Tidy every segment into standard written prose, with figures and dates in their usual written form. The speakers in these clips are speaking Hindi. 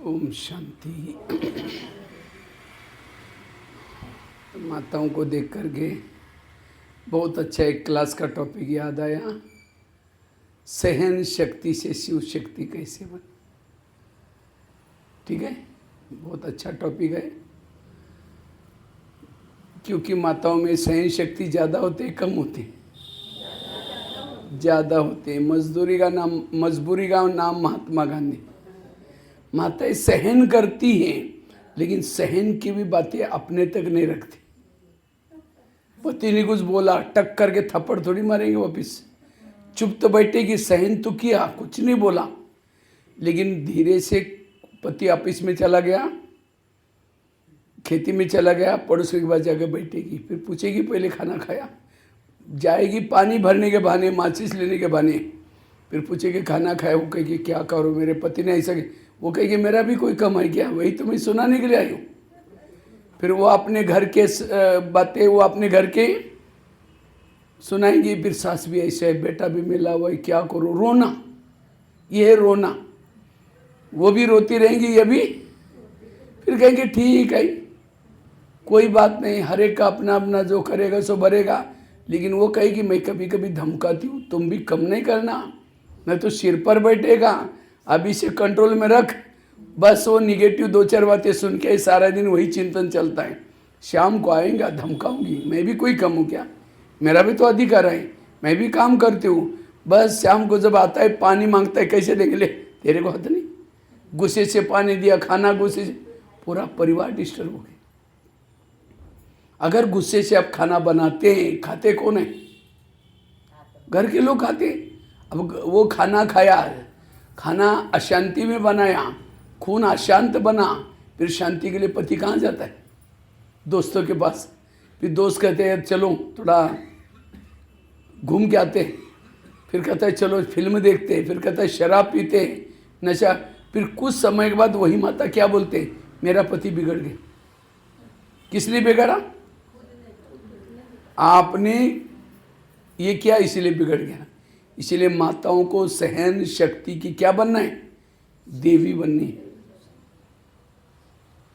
ओम शांति। माताओं को देख करके बहुत अच्छा एक क्लास का टॉपिक याद आया, सहन शक्ति से शिव शक्ति कैसे बने। ठीक है, बहुत अच्छा टॉपिक है, क्योंकि माताओं में सहन शक्ति ज़्यादा होते है कम होते हैं? ज़्यादा होते हैं। मजबूरी का नाम महात्मा गांधी। माताएं सहन करती हैं, लेकिन सहन की भी बातें अपने तक नहीं रखती। पति ने कुछ बोला, टक करके थप्पड़ थोड़ी मारेंगे वापिस, चुप तो बैठेगी, सहन तो किया, कुछ नहीं बोला। लेकिन धीरे से पति ऑफिस में चला गया, खेती में चला गया, पड़ोसी के पास जाकर बैठेगी, फिर पूछेगी पहले खाना खाया, जाएगी पानी भरने के बहाने, माचिस लेने के बहाने, फिर पूछेगी खाना खाया। वो कहेगी क्या करो, मेरे पति ने ऐसा, वो कहेगी मेरा भी कोई कम है क्या, वही तो मैं सुनाने के लिए आई हूँ। फिर वो अपने घर के बातें वो अपने घर के सुनाएंगी। फिर सास भी ऐसे है, बेटा भी मिला हुआ है, क्या करो, रोना, ये है रोना। वो भी रोती रहेंगी, ये भी। फिर कहेंगे ठीक है, कोई बात नहीं, हर एक का अपना अपना जो करेगा सो भरेगा। लेकिन वो कहेगी मैं कभी कभी धमकाती हूँ, तुम भी कम नहीं करना, मैं तो सिर पर बैठेगा, अभी से कंट्रोल में रख। बस वो निगेटिव दो चार बातें सुन के सारा दिन वही चिंतन चलता है। शाम को आएगा, धमकाऊंगी, मैं भी कोई कम हूँ क्या, मेरा भी तो अधिकार है, मैं भी काम करती हूँ। बस शाम को जब आता है पानी मांगता है, कैसे देंगे, ले तेरे को हाथ नहीं, गुस्से से पानी दिया, खाना गुस्से से, पूरा परिवार डिस्टर्ब हो गया। अगर गुस्से से आप खाना बनाते हैं, खाते कौन है? घर के लोग खाते। अब वो खाना खाया, खाना अशांति में बनाया, खून अशांत बना, फिर शांति के लिए पति कहाँ जाता है? दोस्तों के पास। फिर दोस्त कहते हैं चलो थोड़ा घूम के आते हैं, फिर कहता है चलो फिल्म देखते हैं, फिर कहता है शराब पीते हैं, नशा। फिर कुछ समय के बाद वही माता क्या बोलते हैं, मेरा पति बिगड़ गया। किसने बिगड़ा? आपने ये किया, इसीलिए बिगड़ गया। इसीलिए माताओं को सहन शक्ति की क्या बनना है? देवी बननी है।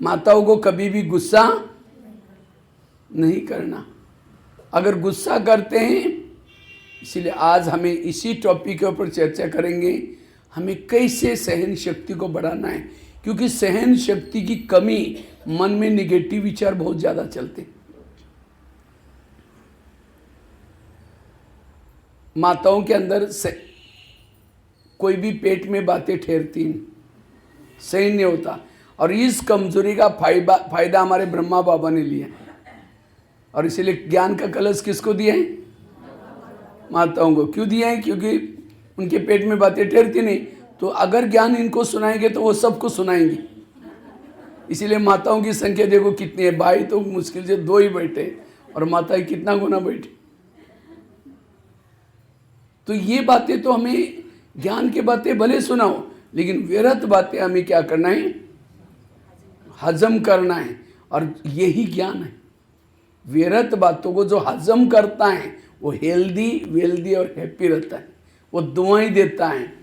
माताओं को कभी भी गुस्सा नहीं करना। अगर गुस्सा करते हैं, इसीलिए आज हमें इसी टॉपिक के ऊपर चर्चा करेंगे, हमें कैसे सहन शक्ति को बढ़ाना है। क्योंकि सहन शक्ति की कमी, मन में निगेटिव विचार बहुत ज़्यादा चलते हैं। माताओं के अंदर से कोई भी पेट में बातें ठहरती नहीं, सही नहीं होता। और इस कमजोरी का फायदा हमारे ब्रह्मा बाबा ने लिया। और इसीलिए ज्ञान का कलश किसको दिए हैं? माताओं को। क्यों दिए हैं? क्योंकि उनके पेट में बातें ठहरती नहीं, तो अगर ज्ञान इनको सुनाएंगे तो वो सबको सुनाएंगी। इसीलिए माताओं की संख्या देखो कितनी है। भाई तो मुश्किल से 2 ही बैठे, और माताएं कितना गुना बैठे। तो ये बातें तो हमें, ज्ञान की बातें भले सुनाओ, लेकिन व्यर्थ बातें हमें क्या करना है? हजम करना है। और यही ज्ञान है। व्यर्थ बातों को जो हजम करता है वो हेल्दी, वेल्दी और हैप्पी रहता है। वो दुआएं देता है,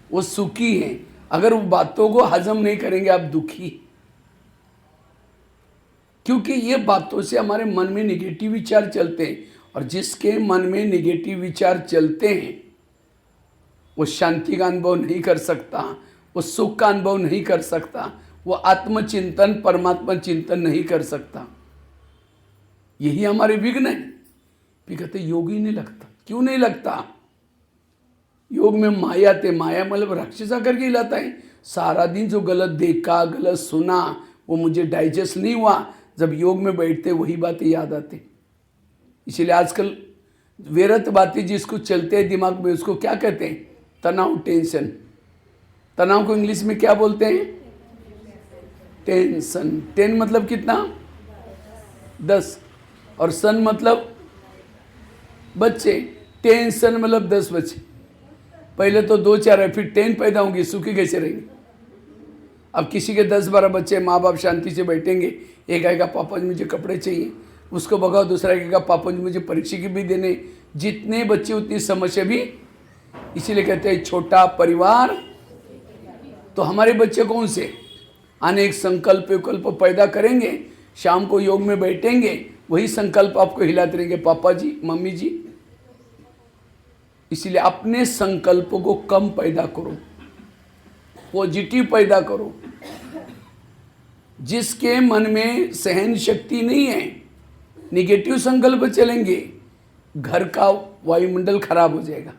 वो सुखी है। अगर वो बातों को हजम नहीं करेंगे, आप दुखी। क्योंकि ये बातों से हमारे मन में निगेटिव विचार चलते हैं, और जिसके मन में निगेटिव विचार चलते हैं वो शांति का अनुभव नहीं कर सकता, वो सुख का अनुभव नहीं कर सकता, वो आत्मचिंतन, परमात्मा चिंतन नहीं कर सकता। यही हमारे विघ्न है। फिर कहते योग ही नहीं लगता। क्यों नहीं लगता? योग में माया थे, माया मतलब राक्षसा करके हिलाता है। सारा दिन जो गलत देखा, गलत सुना, वो मुझे डाइजेस्ट नहीं हुआ। जब योग में बैठते वही बातें याद आती। इसीलिए आजकल व्यर्थ बातें जिसको चलते हैं दिमाग में, उसको क्या कहते हैं? तनाव, टेंशन। तनाव को इंग्लिश में क्या बोलते हैं? टेंशन। 10 मतलब कितना? 10। और सन मतलब बच्चे। टेंशन मतलब 10 बच्चे। पहले तो 2-4 है, फिर 10 पैदा होंगे, सुखी कैसे रहेंगे? अब किसी के 10-12 बच्चे, माँ बाप शांति से बैठेंगे। एक आएगा पापा जी मुझे कपड़े चाहिए, उसको भगाओ। दूसरा कहेगा पापा जी मुझे परीक्षा की भी देने। जितने बच्चे उतनी समस्या भी। इसीलिए कहते हैं छोटा परिवार। तो हमारे बच्चे कौन से? अनेक संकल्प विकल्प पैदा करेंगे, शाम को योग में बैठेंगे, वही संकल्प आपको हिलाते रहेंगे, पापा जी मम्मी जी। इसलिए अपने संकल्प को कम पैदा करो, पॉजिटिव पैदा करो। जिसके मन में सहन शक्ति नहीं है, निगेटिव संकल्प चलेंगे, घर का वायुमंडल खराब हो जाएगा।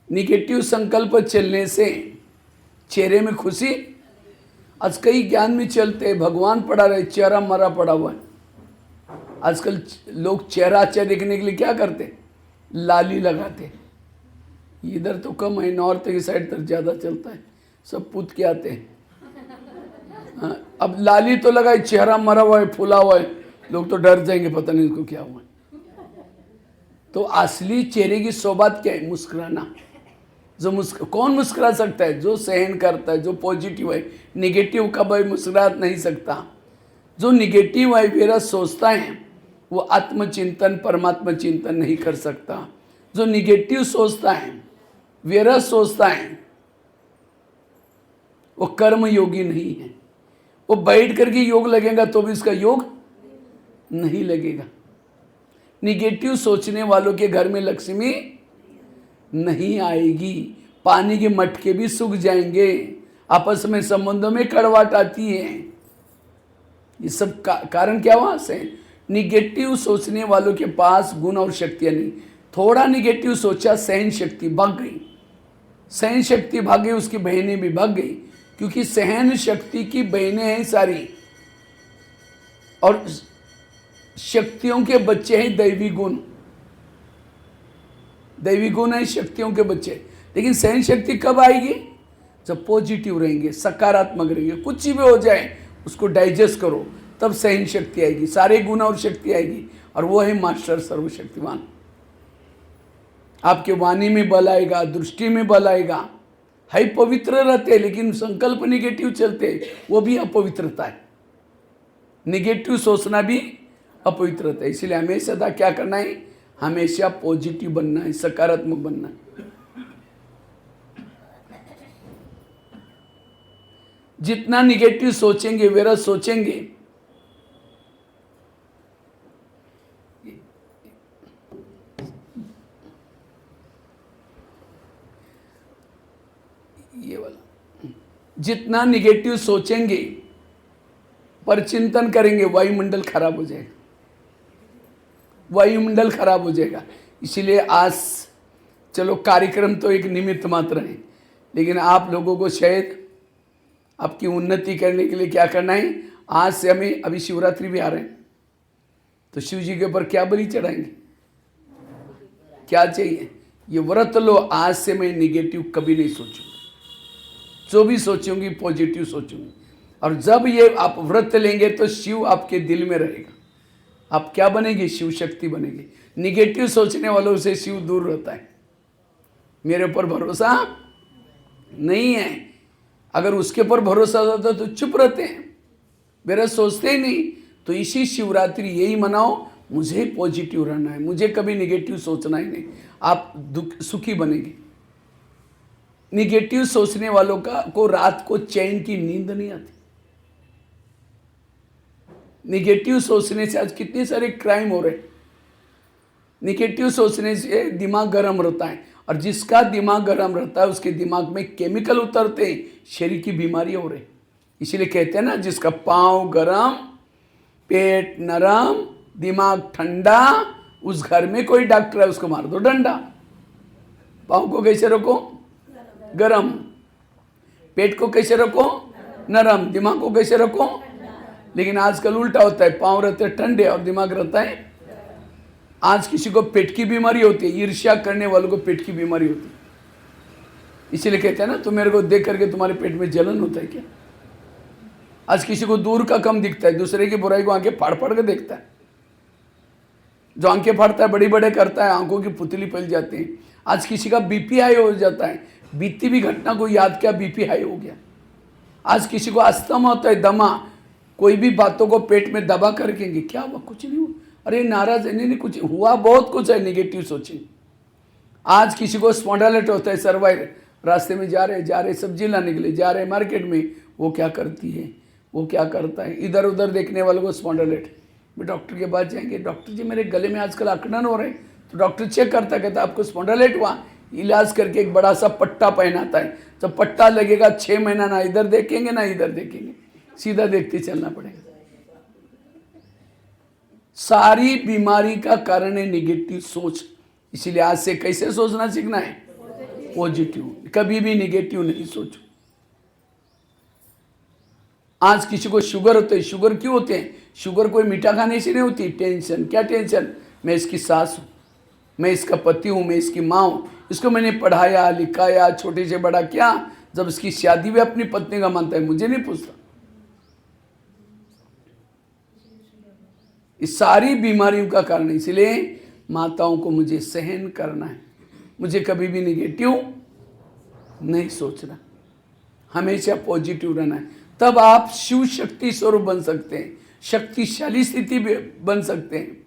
निगेटिव संकल्प चलने से चेहरे में खुशी, आज कई ज्ञान में चलते भगवान पड़ा रहे, चेहरा मरा पड़ा हुआ है। आजकल लोग चेहरा अच्छा देखने के लिए क्या करते, लाली लगाते। इधर तो कम है, नॉर्थ की साइड तक ज़्यादा चलता है, सब पूत के आते हैं। हाँ, अब लाली तो लगाई, चेहरा मरा हुआ है, फूला हुआ है, लोग तो डर जाएंगे, पता नहीं उनको क्या हुआ है। तो असली चेहरे की सौगात क्या है, मुस्कुराना। जो कौन मुस्कुरा सकता है, जो सहन करता है, जो पॉजिटिव है। निगेटिव का भाई मुस्कुरा नहीं सकता। जो निगेटिव है मेरा सोचता है, वो आत्मचिंतन परमात्मा चिंतन नहीं कर सकता। जो निगेटिव सोचता है, वेरा सोचता है, वो कर्म योगी नहीं है। वो बैठ करके योग लगेगा तो भी उसका योग नहीं लगेगा। निगेटिव सोचने वालों के घर में लक्ष्मी नहीं आएगी, पानी के मटके भी सूख जाएंगे, आपस में संबंधों में कड़वाहट आती है। ये सब कारण क्या वहां से, निगेटिव सोचने वालों के पास गुण और शक्तियां नहीं। थोड़ा निगेटिव सोचा, सहन शक्ति भाग गई, सहन शक्ति भाग गई, उसकी बहनें भी भाग गई, क्योंकि सहन शक्ति की बहनें हैं सारी, और शक्तियों के बच्चे हैं दैवी गुण। दैवी गुण है शक्तियों के बच्चे। लेकिन सहन शक्ति कब आएगी, जब पॉजिटिव रहेंगे, सकारात्मक रहेंगे। कुछ भी हो जाए उसको डाइजेस्ट करो, तब सहन शक्ति आएगी, सारे गुण और शक्ति आएगी। और वो है मास्टर सर्वशक्तिमान। आपके वाणी में बल आएगा, दृष्टि में बल आएगा। है पवित्र रहते, लेकिन संकल्प निगेटिव चलते, वो भी अपवित्रता है। निगेटिव सोचना भी अपवित्रता है। इसलिए हमें सदा क्या करना है, हमेशा पॉजिटिव बनना है, सकारात्मक बनना है। जितना निगेटिव सोचेंगे, वेरा सोचेंगे, ये वाला, जितना निगेटिव सोचेंगे, पर चिंतन करेंगे, वायुमंडल खराब हो जाएगा, वायुमंडल खराब हो जाएगा। इसीलिए आज चलो कार्यक्रम तो एक निमित्त मात्र है, लेकिन आप लोगों को शायद आपकी उन्नति करने के लिए क्या करना है, आज से हमें, अभी शिवरात्रि भी आ रहे हैं, तो शिव जी के ऊपर क्या बलि चढ़ाएंगे, क्या चाहिए, ये व्रत लो। आज से मैं निगेटिव कभी नहीं सोचूंगा, जो भी सोचूंगी पॉजिटिव सोचूंगी। और जब ये आप व्रत लेंगे तो शिव आपके दिल में रहेगा। आप क्या बनेंगे, शिव शक्ति बनेगी। निगेटिव सोचने वालों से शिव दूर रहता है। मेरे ऊपर भरोसा नहीं है, अगर उसके ऊपर भरोसा होता तो चुप रहते हैं, मेरा सोचते ही नहीं। तो इसी शिवरात्रि यही मनाओ, मुझे पॉजिटिव रहना है, मुझे कभी निगेटिव सोचना ही नहीं। आप सुखी बनेंगे। निगेटिव सोचने वालों को रात को चैन की नींद नहीं आती। निगेटिव सोचने से आज कितने सारे क्राइम हो रहे हैं। निगेटिव सोचने से दिमाग गर्म रहता है, और जिसका दिमाग गर्म रहता है उसके दिमाग में केमिकल उतरते हैं, शरीर की बीमारी हो रही। इसीलिए कहते हैं ना, जिसका पाँव गरम, पेट नरम, दिमाग ठंडा, उस घर में कोई डॉक्टर है उसको मार दो डंडा। पाँव को कैसे रखो, गरम, पेट को कैसे रखो, नरम, दिमाग को कैसे रखो। लेकिन आजकल उल्टा होता है, पाँव रहते हैं ठंडे और दिमाग रहता है। आज किसी को पेट की बीमारी होती है, ईर्ष्या करने वालों को पेट की बीमारी होती है। इसीलिए कहते हैं ना, तुम मेरे को देख करके तुम्हारे पेट में जलन होता है क्या। आज किसी को दूर का कम दिखता है, दूसरे की बुराई को आंखें फाड़ फाड़ के देखता है। जो आंखें फाड़ता है, बड़ी बड़े करता है, आंखों की पुतली फैल जाती है। आज किसी का बीपी हाई हो जाता है, बीती भी घटना को याद किया, बीपी हाई हो गया। आज किसी को अस्थमा होता है, दमा, कोई भी बातों को पेट में दबा करके, क्या हुआ, कुछ नहीं हुआ, अरे नाराज है, नहीं हुआ, बहुत कुछ है, निगेटिव सोचिंग। आज किसी को स्पॉन्डाइलिटिस होता है, सर्वाइवल, रास्ते में जा रहे सब्जी लाने के लिए जा रहे मार्केट में, वो क्या करती है, वो क्या करता है, इधर उधर देखने वालों को स्पॉन्डिलाइटिस। डॉक्टर के पास जाएंगे, डॉक्टर जी मेरे गले में आजकल अकड़न हो रहे हैं, तो डॉक्टर चेक करता, कहता आपको स्पॉन्डिलाइटिस हुआ। इलाज करके एक बड़ा सा पट्टा पहनाता है, जब पट्टा लगेगा 6 महीना ना इधर देखेंगे ना इधर देखेंगे, सीधा देखते चलना पड़ेगा। सारी बीमारी का कारण है निगेटिव सोच। इसीलिए आज से कैसे सोचना सीखना है, पॉजिटिव, कभी भी निगेटिव नहीं सोचो। आज किसी को शुगर होते है, शुगर क्यों होते हैं? शुगर कोई मीठा खाने से नहीं होती, टेंशन। क्या टेंशन? मैं इसकी सास हूं, मैं इसका पति हूं, मैं इसकी माँ हूं, इसको मैंने पढ़ाया लिखाया, छोटे से बड़ा किया, जब इसकी शादी भी अपनी पत्नी का मानता है, मुझे नहीं पूछता। इस सारी बीमारियों का कारण, इसलिए माताओं को मुझे सहन करना है, मुझे कभी भी निगेटिव नहीं सोचना, हमेशा पॉजिटिव रहना है। तब आप शिव शक्ति स्वरूप बन सकते हैं, शक्तिशाली स्थिति बन सकते हैं।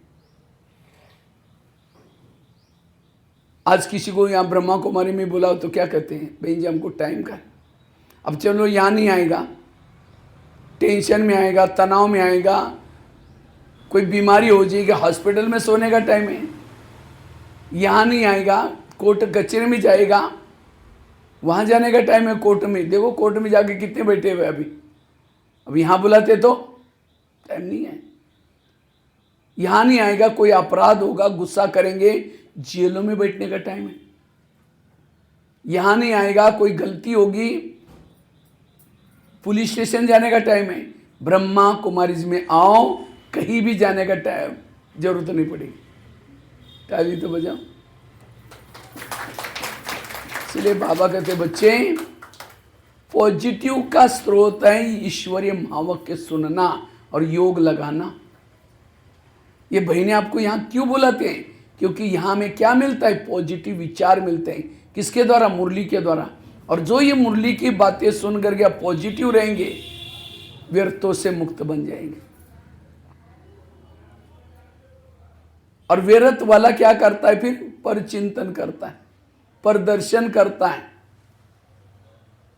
आज किसी को यहाँ ब्रह्मा कुमारी में बुलाओ तो क्या कहते हैं, बहन जी हमको टाइम का, अब चलो यहाँ नहीं आएगा, टेंशन में आएगा, तनाव में आएगा, कोई बीमारी हो जाएगी, हॉस्पिटल में सोने का टाइम है, यहाँ नहीं आएगा, कोर्ट कचहरी में जाएगा, वहाँ जाने का टाइम है, कोर्ट में। देखो कोर्ट में जाके कितने बैठे हुए अभी, अब यहाँ बुलाते तो टाइम नहीं है। यहाँ नहीं आएगा, कोई अपराध होगा, गुस्सा करेंगे, जेलों में बैठने का टाइम है। यहाँ नहीं आएगा, कोई गलती होगी, पुलिस स्टेशन जाने का टाइम है। ब्रह्मा कुमारीज में आओ, कहीं भी जाने का टाइम जरूरत नहीं पड़ेगी। ताली तो बजाओ। इसलिए बाबा कहते बच्चे, पॉजिटिव का स्रोत है ईश्वरीय महावाक्य सुनना और योग लगाना। ये बहनें आपको यहाँ क्यों बुलाते हैं? क्योंकि यहाँ में क्या मिलता है, पॉजिटिव विचार मिलते हैं। किसके द्वारा? मुरली के द्वारा। और जो ये मुरली की बातें सुन करके आप पॉजिटिव रहेंगे, व्यर्थों से मुक्त बन जाएंगे। और व्यर्थ वाला क्या करता है फिर? पर चिंतन करता है, पर दर्शन करता है।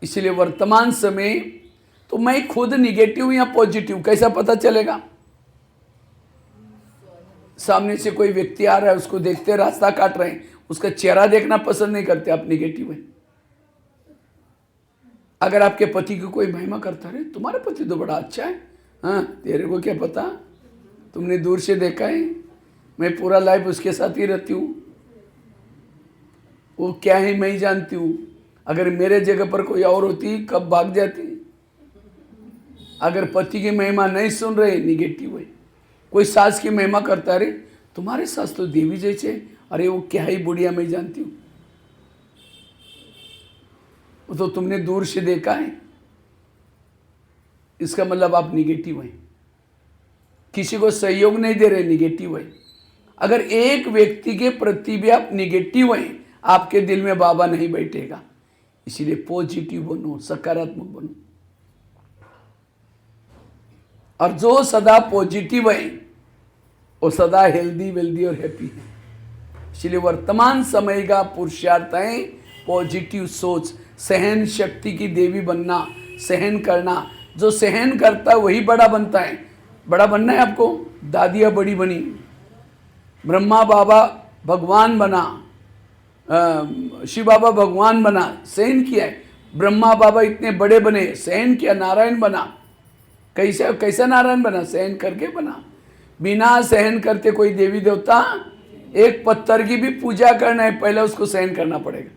इसलिए वर्तमान समय तो मैं खुद निगेटिव या पॉजिटिव कैसा पता चलेगा? सामने से कोई व्यक्ति आ रहा है, उसको देखते रास्ता काट रहे हैं, उसका चेहरा देखना पसंद नहीं करते, आप निगेटिव है। अगर आपके पति की कोई महिमा करता है, तुम्हारा पति तो बड़ा अच्छा है, हाँ तेरे को क्या पता, तुमने दूर से देखा है, मैं पूरा लाइफ उसके साथ ही रहती हूँ, वो क्या है मैं ही जानती हूँ। अगर मेरे जगह पर कोई और होती कब भाग जाती। अगर पति की महिमा नहीं सुन रहे, निगेटिव है। कोई सास की महिमा करता है, अरे तुम्हारे सास तो देवी जैसे, अरे वो क्या ही बुढ़िया मैं जानती हूँ, वो तो तुमने दूर से देखा है, इसका मतलब आप निगेटिव हैं। किसी को सहयोग नहीं दे रहे, निगेटिव है। अगर एक व्यक्ति के प्रति भी आप निगेटिव हैं, आपके दिल में बाबा नहीं बैठेगा। इसीलिए पॉजिटिव बनो, सकारात्मक बनो। और जो सदा पॉजिटिव है वो सदा हेल्दी वेल्दी और हैप्पी है। इसलिए वर्तमान समय का पुरुषार्थ है पॉजिटिव सोच, सहन शक्ति की देवी बनना, सहन करना। जो सहन करता है वही बड़ा बनता है। बड़ा बनना है आपको। दादिया बड़ी बनी, ब्रह्मा बाबा भगवान बना, शिव बाबा भगवान बना, सहन किया है। ब्रह्मा बाबा इतने बड़े बने, सहन किया, नारायण बना। कैसा नारायण बना? सहन करके बना। बिना सहन करते कोई देवी देवता, एक पत्थर की भी पूजा करना है पहले उसको सहन करना पड़ेगा।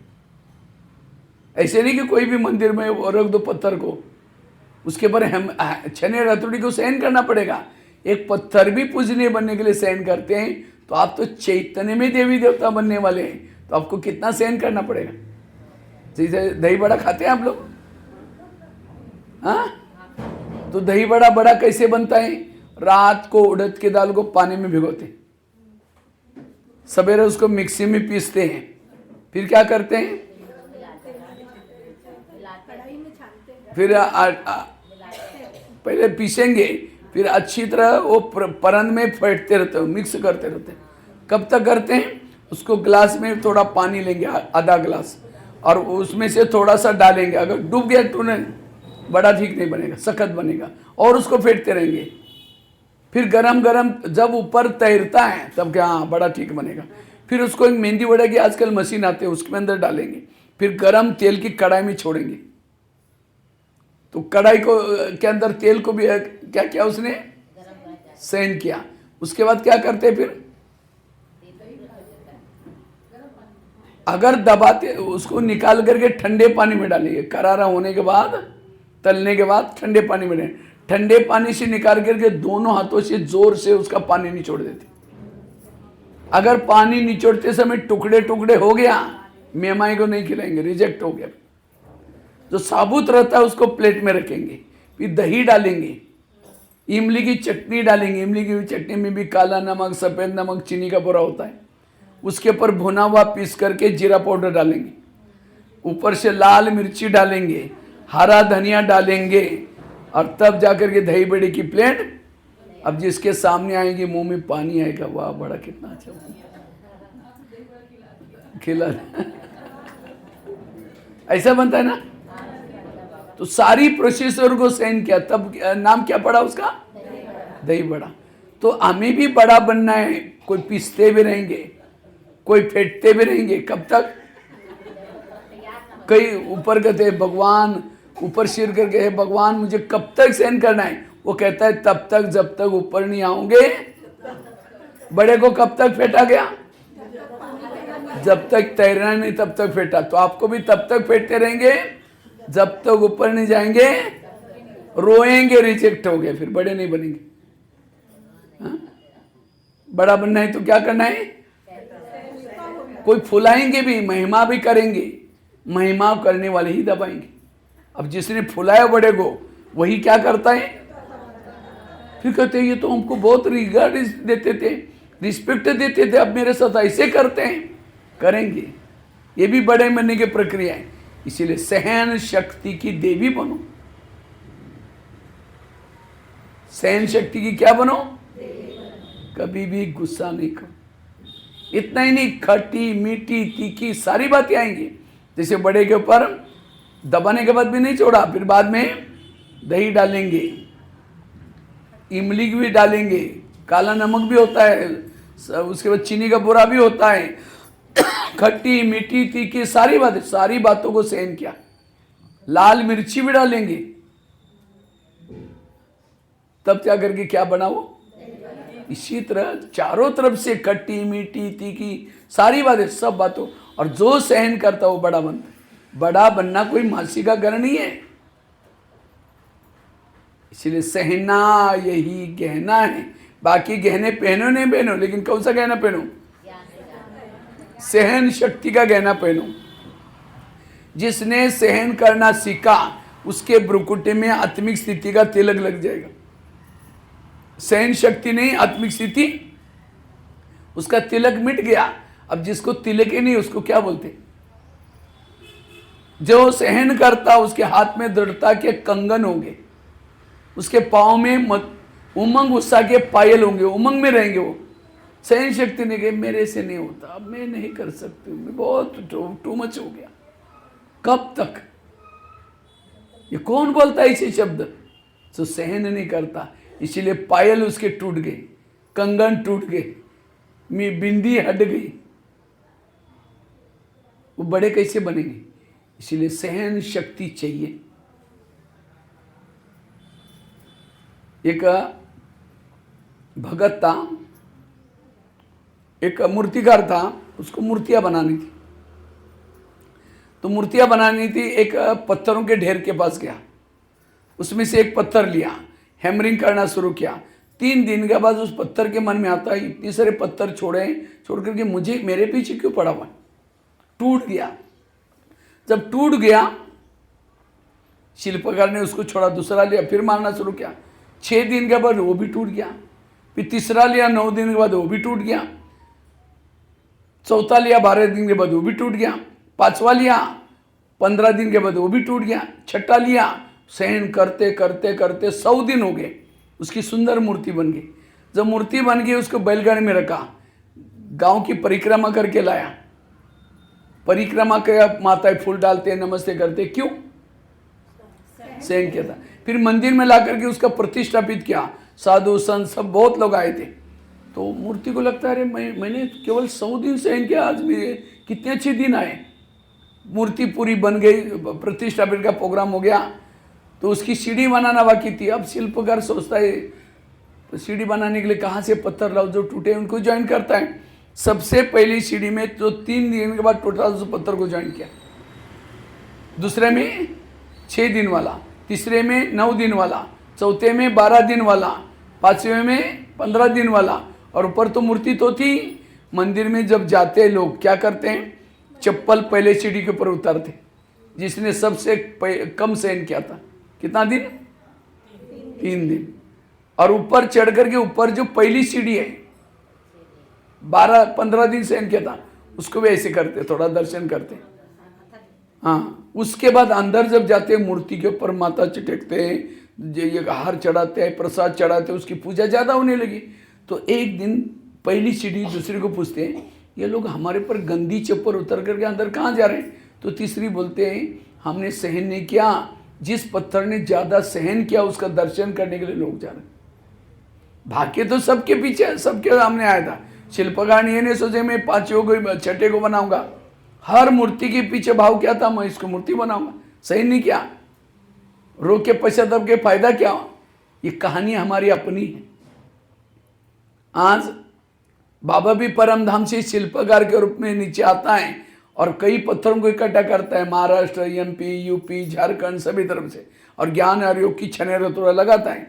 ऐसे नहीं कि कोई भी मंदिर में रख दो पत्थर को, उसके ऊपर हम छने रतुड़ी को सहन करना पड़ेगा। एक पत्थर भी पूजनीय बनने के लिए सहन करते हैं, तो आप तो चैतन्य में देवी देवता बनने वाले हैं, तो आपको कितना सहन करना पड़ेगा। जैसे दही बड़ा खाते हैं आप लोग, हाँ? तो दही बड़ा बड़ा कैसे बनता है? रात को उड़द की दाल को पानी में भिगोते हैं, सवेरे उसको मिक्सी में पीसते हैं, फिर क्या करते हैं? फिर पहले पीसेंगे, फिर अच्छी तरह वो परंद में फेंटते रहते हैं, मिक्स करते रहते हैं। कब तक करते हैं? उसको ग्लास में थोड़ा पानी लेंगे, आधा ग्लास, और उसमें से थोड़ा सा डालेंगे। अगर डूब गया टूने, बड़ा ठीक नहीं बनेगा, सख्त बनेगा। और उसको फेंटते रहेंगे। फिर गरम गरम जब ऊपर तैरता है तब क्या, हाँ बड़ा ठीक बनेगा। फिर उसको एक मेहंदी वड़ा की आजकल मशीन आते हैं, उसके अंदर डालेंगे। फिर गरम तेल की कढ़ाई में छोड़ेंगे। तो कढ़ाई को के अंदर तेल को भी क्या किया उसने, सेंध किया। उसके बाद क्या करते फिर, अगर दबाते उसको निकाल करके ठंडे पानी में डालेंगे। करारा होने के बाद, तलने के बाद ठंडे पानी में डालेंगे। ठंडे पानी से निकाल करके दोनों हाथों से जोर से उसका पानी निचोड़ देते। अगर पानी निचोड़ते समय टुकड़े टुकड़े हो गया, मेहमान को नहीं खिलाएंगे, रिजेक्ट हो गया। जो साबुत रहता है उसको प्लेट में रखेंगे। फिर दही डालेंगे, इमली की चटनी डालेंगे। इमली की चटनी में भी काला नमक, सफ़ेद नमक, चीनी का पूरा होता है। उसके ऊपर भुना हुआ पीस करके जीरा पाउडर डालेंगे। ऊपर से लाल मिर्ची डालेंगे, हरा धनिया डालेंगे। और तब जाकर के दही बड़े की प्लेट अब जिसके सामने आएगी मुंह में पानी आएगा, वाह बड़ा कितना अच्छा खिला। ऐसा बनता है ना। तो सारी प्रोसेसर को सेंड किया, तब नाम क्या पड़ा उसका, दही बड़ा। तो हमें भी बड़ा बनना है। कोई पीसते भी रहेंगे, कोई फेंटते भी रहेंगे। कब तक, कई ऊपर कहते भगवान, ऊपर सिर करके है भगवान मुझे कब तक सहन करना है। वो कहता है तब तक जब तक ऊपर नहीं आओगे। बड़े को कब तक फेंटा गया, जब तक तैरना नहीं तब तक फेंटा। तो आपको भी तब तक फेंटते रहेंगे जब तक ऊपर नहीं जाएंगे। रोएंगे, रिजेक्ट हो गए, फिर बड़े नहीं बनेंगे। हा? बड़ा बनना है तो क्या करना है, कोई फुलाएंगे भी, महिमा भी करेंगे। महिमा करने वाले ही दबाएंगे। अब जिसने फुलाया बड़े को, वही क्या करता है, फिर कहते हैं ये तो हमको बहुत रिगार्ड देते थे, रिस्पेक्ट देते थे, अब मेरे साथ ऐसे करते हैं। करेंगे, ये भी बड़े बनने की प्रक्रिया है। इसीलिए सहन शक्ति की देवी बनो। सहन शक्ति की क्या बनो, कभी भी गुस्सा नहीं करो। इतना ही नहीं, खट्टी मीठी तीखी सारी बातें आएंगी। जैसे बड़े के ऊपर दबाने के बाद भी नहीं छोड़ा, फिर बाद में दही डालेंगे, इमली भी डालेंगे, काला नमक भी होता है, उसके बाद चीनी का बुरा भी होता है, खट्टी मीठी तीखी सारी बातों को सहन किया। लाल मिर्ची भी डालेंगे। तब क्या करके क्या बना वो। इसी तरह चारों तरफ से खट्टी मीठी तीखी सारी बातें, सब बातों, और जो सहन करता वो बड़ा बनता है। बड़ा बनना कोई मासी का घर नहीं है। इसलिए सहना यही गहना है। बाकी गहने पहनो नहीं पहनो, लेकिन कौन सा गहना पहनो, सहन शक्ति का गहना पहनो। जिसने सहन करना सीखा उसके भ्रुकुटी में आत्मिक स्थिति का तिलक लग जाएगा। सहन शक्ति नहीं, आत्मिक स्थिति, उसका तिलक मिट गया। अब जिसको तिलक ही नहीं उसको क्या बोलते, जो सहन करता उसके हाथ में दृढ़ता के कंगन होंगे, उसके पाँव में उमंग उत्साह के पायल होंगे, उमंग में रहेंगे वो। सहन शक्ति नहीं गई, मेरे से नहीं होता, अब मैं नहीं कर सकती, मैं बहुत टू मच हो गया। कब तक, ये कौन बोलता है इसे शब्द, जो सहन नहीं करता। इसीलिए पायल उसके टूट गए, कंगन टूट गए, बिंदी हट गई, वो बड़े कैसे बनेंगे। इसीलिए सहन शक्ति चाहिए। एक भगत था, एक मूर्तिकार था, उसको मूर्तियां बनानी थी। तो मूर्तियां बनानी थी, एक पत्थरों के ढेर के पास गया, उसमें से एक पत्थर लिया, हैमरिंग करना शुरू किया। 3 दिन के बाद उस पत्थर के मन में आता है, इतने सारे पत्थर छोड़ करके मुझे मेरे पीछे क्यों पड़ा हुआ। टूट गया। जब टूट गया, शिल्पकार ने उसको छोड़ा, दूसरा लिया, फिर मारना शुरू किया। 6 दिन के बाद वो भी टूट गया। फिर तीसरा लिया, 9 दिन के बाद वो भी टूट गया। चौथा लिया, 12 दिन के बाद वो भी टूट गया। 5वां लिया, 15 दिन के बाद वो भी टूट गया। 6ठा लिया, सहन करते करते करते 100 दिन हो गए, उसकी सुंदर मूर्ति बन गई। जब मूर्ति बन गई उसको बैलगाड़ी में रखा, गांव की परिक्रमा करके लाया। परिक्रमा किया, माताएं फूल डालते हैं, नमस्ते करते, क्यों? सहन किया था। फिर मंदिर में ला करके उसका प्रतिष्ठापित किया, साधु संत सब बहुत लोग आए थे। तो मूर्ति को लगता है अरे मैंने केवल 100 दिन सहन किया, आज मेरे कितने अच्छे दिन आए। मूर्ति पूरी बन गई, प्रतिष्ठापित का प्रोग्राम हो गया, तो उसकी सीढ़ी बनाना बाकी थी। अब शिल्पकार सोचता है तो सीढ़ी बनाने के लिए कहाँ से पत्थर लाओ, जो टूटे उनको ज्वाइन करता है। सबसे पहली सीढ़ी में तो 3 दिन के बाद टोटल उस पत्थर को ज्वाइन किया, दूसरे में 6 दिन वाला, तीसरे में 9 दिन वाला, चौथे में 12 दिन वाला, 5वें में 15 दिन वाला। और ऊपर तो मूर्ति तो थी। मंदिर में जब जाते लोग क्या करते हैं, चप्पल पहले सीढ़ी के ऊपर उतारते। जिसने सबसे कम सहन किया था, कितना दिन? 3 दिन। और ऊपर चढ़ करके ऊपर जो पहली सीढ़ी है 12-15 दिन सहन किया था, उसको भी ऐसे करते, थोड़ा दर्शन करते। हाँ, उसके बाद अंदर जब जाते हैं मूर्ति के ऊपर माथा चिटकते हैं, ये हार चढ़ाते हैं, प्रसाद चढ़ाते हैं, उसकी पूजा ज़्यादा होने लगी। तो एक दिन पहली सीढ़ी दूसरे को पूछते हैं, ये लोग हमारे पर गंदी चप्पल उतर करके अंदर कहाँ जा रहे हैं? तो तीसरी बोलते हैं, हमने सहन नहीं किया, जिस पत्थर ने ज़्यादा सहन किया उसका दर्शन करने के लिए लोग जा रहे हैं। भाग्य तो सबके पीछे, सबके सामने आया था। शिल्पकार ने ये नहीं सोचे मैं 5वें को 6ठे को बनाऊंगा। हर मूर्ति के पीछे भाव क्या था, मैं इसको मूर्ति बनाऊंगा। सहन नहीं किया, रो के पश्चाताप के फायदा क्या? ये कहानी हमारी अपनी है। आज बाबा भी परम धाम से शिल्पकार के रूप में नीचे आता है और कई पत्थरों को इकट्ठा करता है, महाराष्ट्र, MP, UP, झारखंड सभी तरफ से, और ज्ञान और योग की छने रतुरा लगाता है।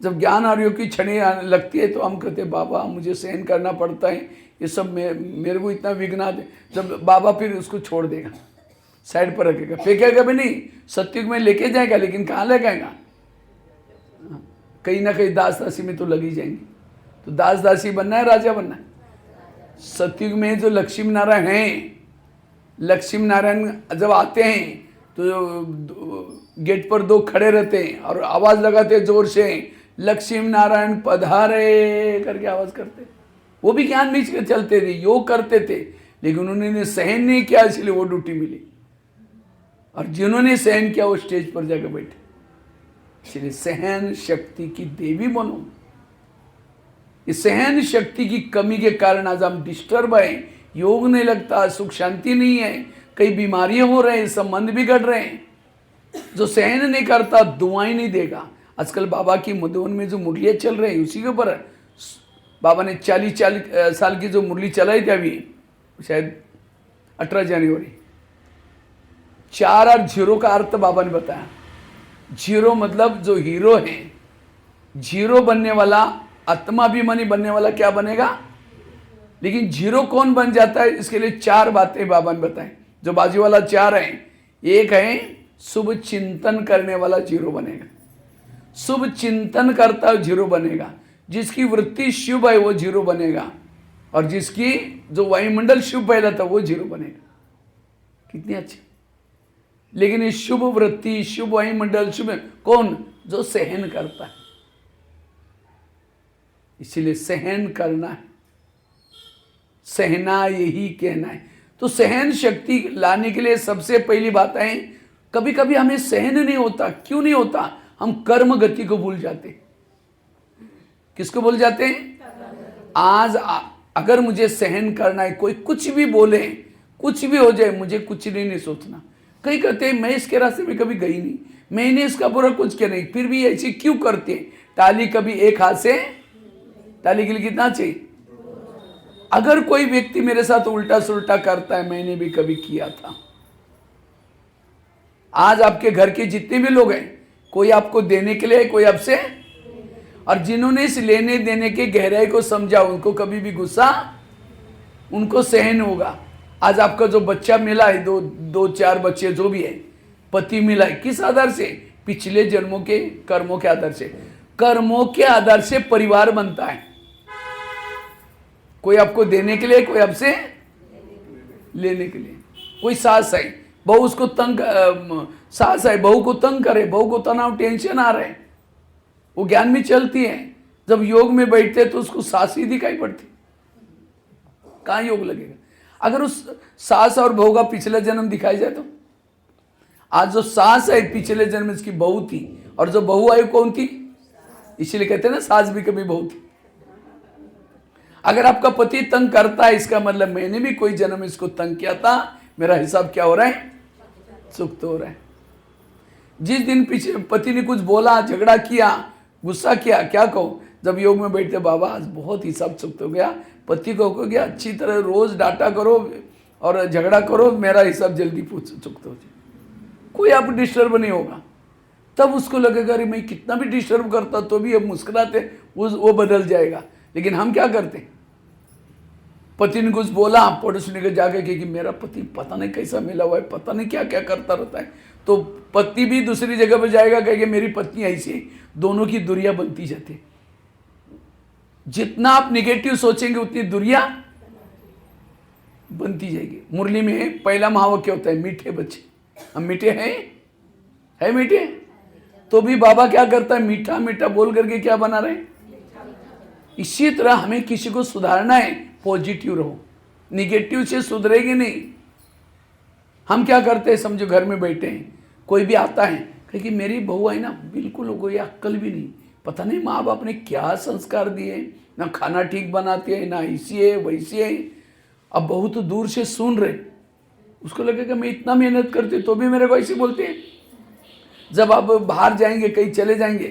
जब ज्ञान और योग की छने लगती है तो हम कहते हैं बाबा मुझे सहन करना पड़ता है, ये सब मेरे को इतना विघ्न दे। जब बाबा फिर उसको छोड़ देगा, साइड पर रखेगा, फेंकेगा भी नहीं, सत्युग में लेके जाएगा, लेकिन कहाँ ले जाएगा? कहीं ना कहीं दास दासी में तो लगी जाएंगे। तो दास दासी बनना है, राजा बनना है? सत्युग में जो लक्ष्मी नारायण हैं, लक्ष्मी नारायण जब आते हैं तो गेट पर 2 खड़े रहते हैं और आवाज लगाते हैं जोर से, लक्ष्मी नारायण पधारे करके आवाज करते। वो भी ज्ञान बीच के चलते थे, योग करते थे, लेकिन उन्होंने सहन नहीं किया, इसलिए वो ड्यूटी मिली। और जिन्होंने सहन किया वो स्टेज पर जाकर बैठे। इसलिए सहन शक्ति की देवी बनो। इस सहन शक्ति की कमी के कारण आज हम डिस्टर्ब हैं, योग नहीं लगता, सुख शांति नहीं है, कई बीमारियां हो रहे हैं, संबंध बिगड़ रहे हैं। जो सहन नहीं करता दुआएं नहीं देगा। आजकल बाबा की मधुबन में जो मुरलियाँ चल रही है उसी के ऊपर बाबा ने 40 साल की जो मुरली चलाई थी अभी शायद 18 जनवरी, 4 और 0 का अर्थ बाबा ने बताया। 0 मतलब जो हीरो है, 0 बनने वाला, आत्माभिमानी बनने वाला क्या बनेगा? लेकिन 0 कौन बन जाता है, इसके लिए 4 बातें बाबा ने बताएं। जो बाजू वाला 4 है, एक है शुभ चिंतन करने वाला 0 बनेगा। शुभ चिंतन करता है 0 बनेगा। जिसकी वृत्ति शुभ है वो 0 बनेगा, और जिसकी जो वायुमंडल शुभ पहला था वो 0 बनेगा। कितनी अच्छी। लेकिन ये शुभ वृत्ति, शुभ वायुमंडल, शुभ कौन? जो सहन करता है। इसीलिए सहन करना है, सहना यही कहना है। तो सहन शक्ति लाने के लिए सबसे पहली बात है, कभी कभी हमें सहन नहीं होता। क्यों नहीं होता? हम कर्म गति को भूल जाते। किसको भूल जाते हैं? आज अगर मुझे सहन करना है, कोई कुछ भी बोले, कुछ भी हो जाए, मुझे कुछ नहीं सोचना। कई कहते हैं मैं इसके रास्ते में कभी गई नहीं, मैंने इसका बुरा कुछ किया नहीं, फिर भी ऐसे क्यों करते हैं? ताली कभी एक हाथ से, ताली के लिए कितना चाहिए? अगर कोई व्यक्ति मेरे साथ उल्टा सुल्टा करता है, मैंने भी कभी किया था। आज आपके घर के जितने भी लोग हैं, कोई आपको देने के लिए, कोई आपसे, और जिन्होंने इस लेने देने के गहराई को समझा, उनको कभी भी गुस्सा, उनको सहन होगा। आज आपका जो बच्चा मिला है, 2-4 बच्चे जो भी है, पति मिला है, किस आधार से? पिछले जन्मों के कर्मों के आधार से। कर्मों के आधार से परिवार बनता है। कोई आपको देने के लिए, कोई आपसे लेने के लिए। कोई सास है, बहू उसको तंग, सास है बहू को तंग करे, बहू को तनाव, टेंशन आ रहे, वो ज्ञान में चलती है। जब योग में बैठते तो उसको सास ही दिखाई पड़ती, कहाँ योग लगेगा? अगर उस सास और बहू का पिछला जन्म दिखाई जाए तो आज जो सास है पिछले जन्म इसकी बहू थी और जो बहू आई कौन थी, इसीलिए कहते हैं ना सास भी कभी बहू थी। अगर आपका पति तंग करता है इसका मतलब मैंने भी कोई जन्म इसको तंग किया था, मेरा हिसाब क्या हो रहा है, चुकता हो रहा है। जिस दिन पीछे पति ने कुछ बोला, झगड़ा किया, गुस्सा किया, क्या कहो, जब योग में बैठते बाबा आज बहुत हिसाब चुकता हो गया, पति को गया अच्छी तरह रोज डांटा करो और झगड़ा करो, मेरा हिसाब जल्दी चुकता हो जाए, कोई आप डिस्टर्ब नहीं होगा। तब उसको लगेगा अरे मैं कितना भी डिस्टर्ब करता तो भी अब मुस्कुराते वो बदल जाएगा। लेकिन हम क्या करते, पति ने कुछ बोला, पड़ोसी ने जाके कि मेरा पति पता नहीं कैसा मिला हुआ है, पता नहीं क्या क्या करता रहता है, तो पति भी दूसरी जगह पर जाएगा कहेगा मेरी पत्नी ऐसी है, दोनों की दूरिया बनती जाती है। जितना आप निगेटिव सोचेंगे उतनी दूरिया बनती जाएगी। मुरली में पहला महावाक्य होता है मीठे बच्चे, हम मीठे हैं, है मीठे, तो भी बाबा क्या करता है मीठा मीठा बोल करके क्या बना रहे। इसी तरह हमें किसी को सुधारना है, पॉजिटिव रहो, निगेटिव से सुधरेगी नहीं। हम क्या करते हैं, समझो घर में बैठे हैं, कोई भी आता है क्योंकि मेरी बहू है ना बिल्कुल कोई अक्ल भी नहीं, पता नहीं माँ बाप ने क्या संस्कार दिए, ना खाना ठीक बनाती है, ना ऐसी है वैसी है। अब बहू तो दूर से सुन रहे, उसको लगेगा मैं इतना मेहनत करती तो भी मेरे को ऐसे बोलते हैं। जब आप बाहर जाएंगे कहीं चले जाएंगे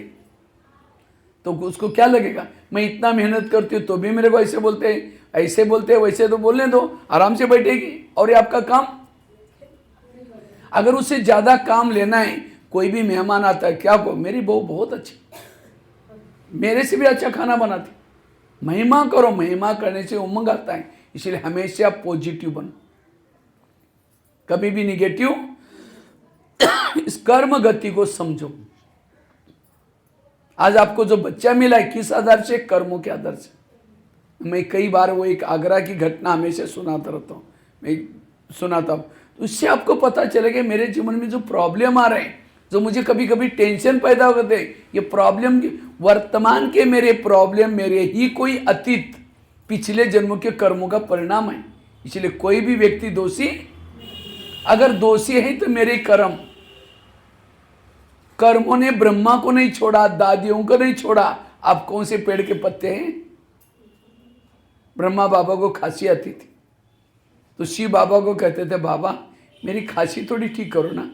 तो उसको क्या लगेगा, मैं इतना मेहनत करती हूँ तो भी मेरे को ऐसे बोलते हैं, ऐसे बोलते हैं, वैसे तो बोलने दो, आराम से बैठेगी और ये आपका काम। अगर उससे ज्यादा काम लेना है, कोई भी मेहमान आता है क्या को मेरी बहू बहुत अच्छी, मेरे से भी अच्छा खाना बनाती, महिमा करो, महिमा करने से उमंग आता है। इसलिए हमेशा पॉजिटिव बनो, कभी भी निगेटिव इस कर्म गति को समझो। आज आपको जो बच्चा मिला है किस आधार से, कर्मों के आधार से। मैं कई बार वो एक आगरा की घटना हमेशा सुनाता रहता हूँ, मैं सुनाता हूँ, तो उससे आपको पता चलेगा मेरे जीवन में जो प्रॉब्लम आ रहे हैं, जो मुझे कभी कभी टेंशन पैदा होते हैं, ये प्रॉब्लम वर्तमान के मेरे प्रॉब्लम मेरे ही कोई अतीत पिछले जन्मों के कर्मों का परिणाम है। इसलिए कोई भी व्यक्ति दोषी, अगर दोषी है तो मेरे कर्म, कर्मों ने ब्रह्मा को नहीं छोड़ा, दादियों को नहीं छोड़ा। आप कौन से पेड़ के पत्ते हैं। ब्रह्मा बाबा को खांसी आती थी तो शिव बाबा को कहते थे बाबा मेरी खांसी थोड़ी ठीक करो ना,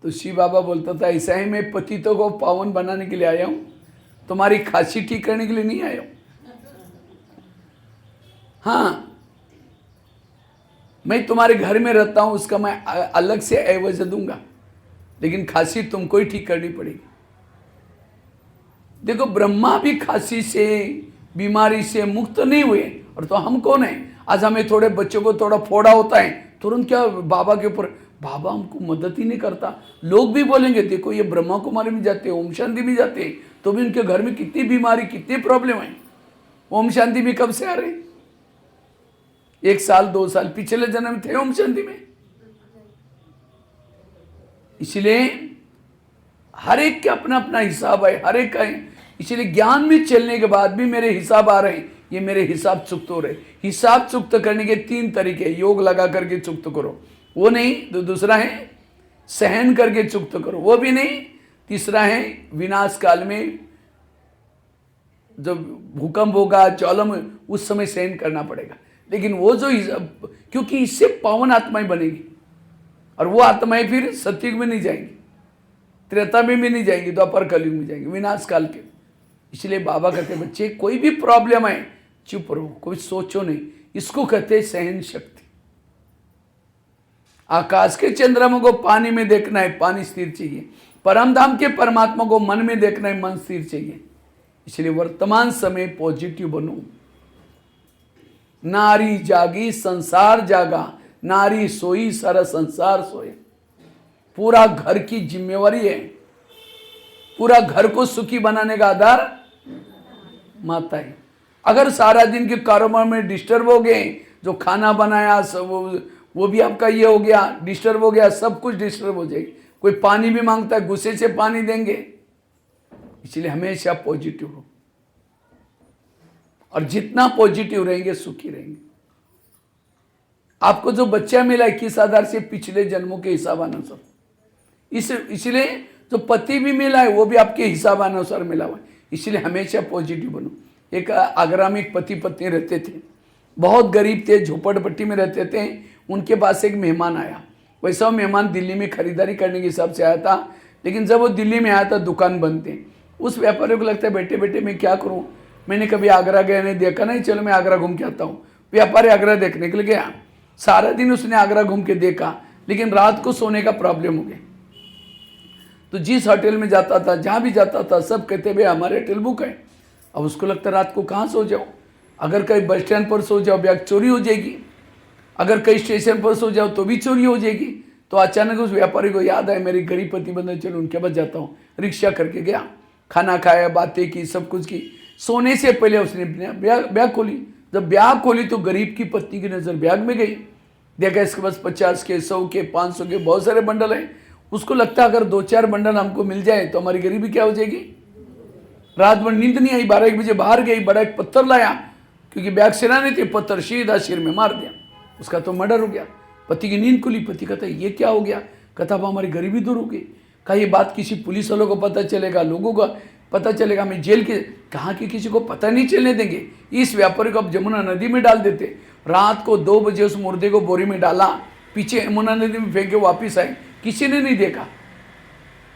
तो शिव बाबा बोलता था ऐसा ही मैं पतितों को पावन बनाने के लिए आया हूं, तुम्हारी खांसी ठीक करने के लिए नहीं आया हूं। हाँ, मैं तुम्हारे घर में रहता हूं, उसका मैं अलग से एवज दूंगा, लेकिन खांसी तुमको ही ठीक करनी पड़ेगी। देखो ब्रह्मा भी खांसी से, बीमारी से मुक्त नहीं हुए, और तो हम कौन है। आज हमें थोड़े बच्चों को थोड़ा फोड़ा होता है तुरंत क्या बाबा के ऊपर, बाबा हमको मदद ही नहीं करता। लोग भी बोलेंगे देखो ये ब्रह्मा कुमारी में जाते हैं, ओम शांति में जाते हैं, तो भी उनके घर में कितनी बीमारी, कितनी प्रॉब्लम है। ओम शांति में कब से आ रहे, 1 साल 2 साल पिछले जन्म थे ओम शांति में। इसलिए हर एक का अपना अपना हिसाब है, हर एक का है। इसलिए ज्ञान में चलने के बाद भी मेरे हिसाब आ रहे हैं, ये मेरे हिसाब चुक्त हो रहे। हिसाब चुक्त करने के 3 तरीके, योग लगा करके चुक्त करो, वो नहीं, तो दूसरा है सहन करके चुक्त करो, वो भी नहीं, तीसरा है विनाश काल में जब भूकंप होगा, ज्वालामुखी, उस समय सहन करना पड़ेगा। लेकिन वो जो क्योंकि इससे पावन आत्माएं बनेगी, और वो आत्माएं फिर सतयुग में नहीं जाएंगी, त्रेता में भी नहीं जाएंगी, द्वापर कलयुग में जाएंगी, विनाश काल के। इसलिए बाबा कहते हैं बच्चे कोई भी प्रॉब्लम है चुप रहो, कोई सोचो नहीं, इसको कहते हैं सहन शक्ति। आकाश के चंद्रमा को पानी में देखना है, पानी स्थिर चाहिए। परम धाम के परमात्मा को मन में देखना है, मन स्थिर चाहिए। इसलिए वर्तमान समय पॉजिटिव बनो। नारी जागी संसार जागा, नारी सोई सारा संसार सोए। पूरा घर की जिम्मेवारी है, पूरा घर को सुखी बनाने का आधार माता है। अगर सारा दिन के कारोबार में डिस्टर्ब हो गए, जो खाना बनाया सब वो भी आपका ये हो गया, डिस्टर्ब हो गया, सब कुछ डिस्टर्ब हो जाएगी। कोई पानी भी मांगता है, गुस्से से पानी देंगे। इसलिए हमेशा पॉजिटिव हो, और जितना पॉजिटिव रहेंगे सुखी रहेंगे। आपको जो बच्चा मिला 21,000 से पिछले जन्मों के हिसाब अनुसार, इसलिए जो पति भी मिला है वो भी आपके हिसाब अनुसार मिला हुआ है। इसलिए हमेशा पॉजिटिव बनो। एक आगरा में एक पति पत्नी रहते थे, बहुत गरीब थे, झोपड़पट्टी में रहते थे। उनके पास एक मेहमान आया। वैसा वो मेहमान दिल्ली में खरीदारी करने के हिसाब से आया था, लेकिन जब वो दिल्ली में आया था दुकान बंद थी। उस व्यापारी को लगता है बेटे बेटे मैं क्या करूं, मैंने कभी आगरा गया नहीं, देखा नहीं, चलो मैं आगरा घूम के आता हूँ। व्यापारी आगरा देखने के लिए गया। सारा दिन उसने आगरा घूम के देखा, लेकिन रात को सोने का प्रॉब्लम हो गया। तो जिस होटल में जाता था, जहाँ भी जाता था, सब कहते भाई हमारे होटल बुक है। अब उसको लगता रात को कहाँ सो जाओ, अगर कहीं बस स्टैंड पर सो जाओ बैग चोरी हो जाएगी, अगर कहीं स्टेशन पर सो जाओ तो भी चोरी हो जाएगी। तो अचानक उस व्यापारी को याद आया मेरी गरीब पति बंधु, चलो उनके पास जाता हूँ। रिक्शा करके गया, खाना खाया, बातें की, सब कुछ की। सोने से पहले उसने बैग खोली। जब बैग खोली तो गरीब की पत्नी की नज़र बैग में गई। देखा इसके पास 50 के, 100 के, 500 के बहुत सारे बंडल हैं। उसको लगता अगर 2-4 बंडल हमको मिल जाए तो हमारी गरीबी क्या हो जाएगी। रात भर नींद नहीं आई, 12-1 बजे बाहर गई, बड़ा एक पत्थर लाया, क्योंकि बैग से नहीं थे, पत्थर सीधा सिर में मार दिया। उसका तो मर्डर हो गया। पति की नींद खुली। पति कहता ये क्या हो गया। कहता अब हमारी गरीबी दूर हो गई। कहा ये बात किसी पुलिस वालों को पता चलेगा, लोगों को पता चलेगा, मैं जेल के कहाँ की किसी को पता नहीं चलने देंगे। इस व्यापारी को अब जमुना नदी में डाल देते। रात को 2 बजे उस मुर्दे को बोरी में डाला, पीछे यमुना नदी में फेंक के वापिस आए, किसी ने नहीं देखा।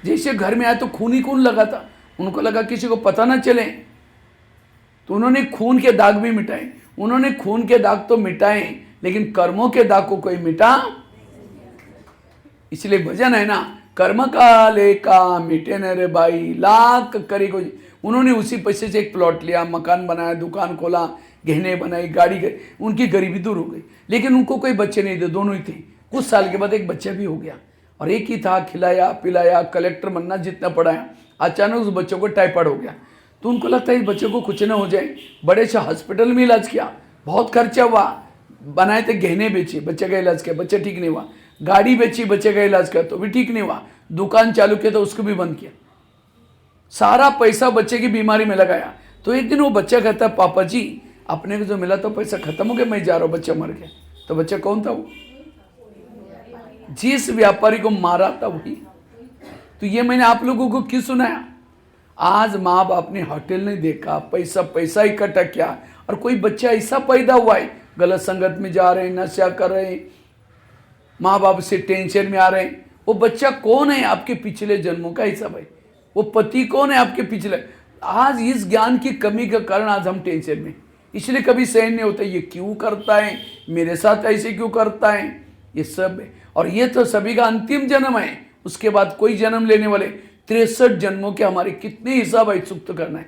जैसे घर में आया तो खून ही खून लगा था। उनको लगा किसी को पता ना चले, तो उन्होंने खून के दाग भी मिटाए। उन्होंने खून के दाग तो मिटाए, लेकिन कर्मों के दाग को कोई मिटा। इसलिए भजन है ना, कर्म काले का मिटे न रे भाई, लाख करे कोई। उन्होंने उसी पैसे से एक प्लॉट लिया, मकान बनाया, दुकान खोला, गहने बनाई, गाड़ी गई, उनकी गरीबी दूर हो गई। लेकिन उनको कोई बच्चे नहीं थे, दोनों ही थे। कुछ साल के बाद एक बच्चा भी हो गया, और एक ही था, खिलाया पिलाया, कलेक्टर बनना जितना पढ़ाया। अचानक उस बच्चों को टाइफाइड हो गया। तो उनको लगता है इस बच्चे को कुछ ना हो जाए। बड़े से हॉस्पिटल में इलाज किया, बहुत खर्चा हुआ। बनाए थे गहने बेचे, बच्चे का इलाज किया, बच्चा ठीक नहीं हुआ। गाड़ी बेची, बच्चे का इलाज किया तो भी ठीक नहीं हुआ। दुकान चालू किया तो उसको भी बंद किया। सारा पैसा बच्चे की बीमारी में लगाया। तो एक दिन वो बच्चा कहता है पापा जी अपने को जो मिला तो पैसा खत्म हो गया, मैं जा रहा हूँ, बच्चा मर गया। तो बच्चा कौन था वो, जिस व्यापारी को मारा था वही। तो ये मैंने आप लोगों को क्यों सुनाया। आज माँ बाप ने होटल नहीं देखा, पैसा इकट्ठा किया, और कोई बच्चा ऐसा पैदा हुआ है गलत संगत में जा रहे हैं, नशा कर रहे हैं, माँ बाप से टेंशन में आ रहे हैं। वो बच्चा कौन है, आपके पिछले जन्मों का हिसाब है। वो पति कौन है, आपके पिछले। आज इस ज्ञान की कमी के कारण आज हम टेंशन में, इसलिए कभी सहन नहीं होता। ये क्यों करता है, मेरे साथ ऐसे क्यों करता है, ये सब है। और ये तो सभी का अंतिम जन्म है, उसके बाद कोई जन्म लेने वाले 63 जन्मों के हमारे कितने हिसाब है सुक्त करना है।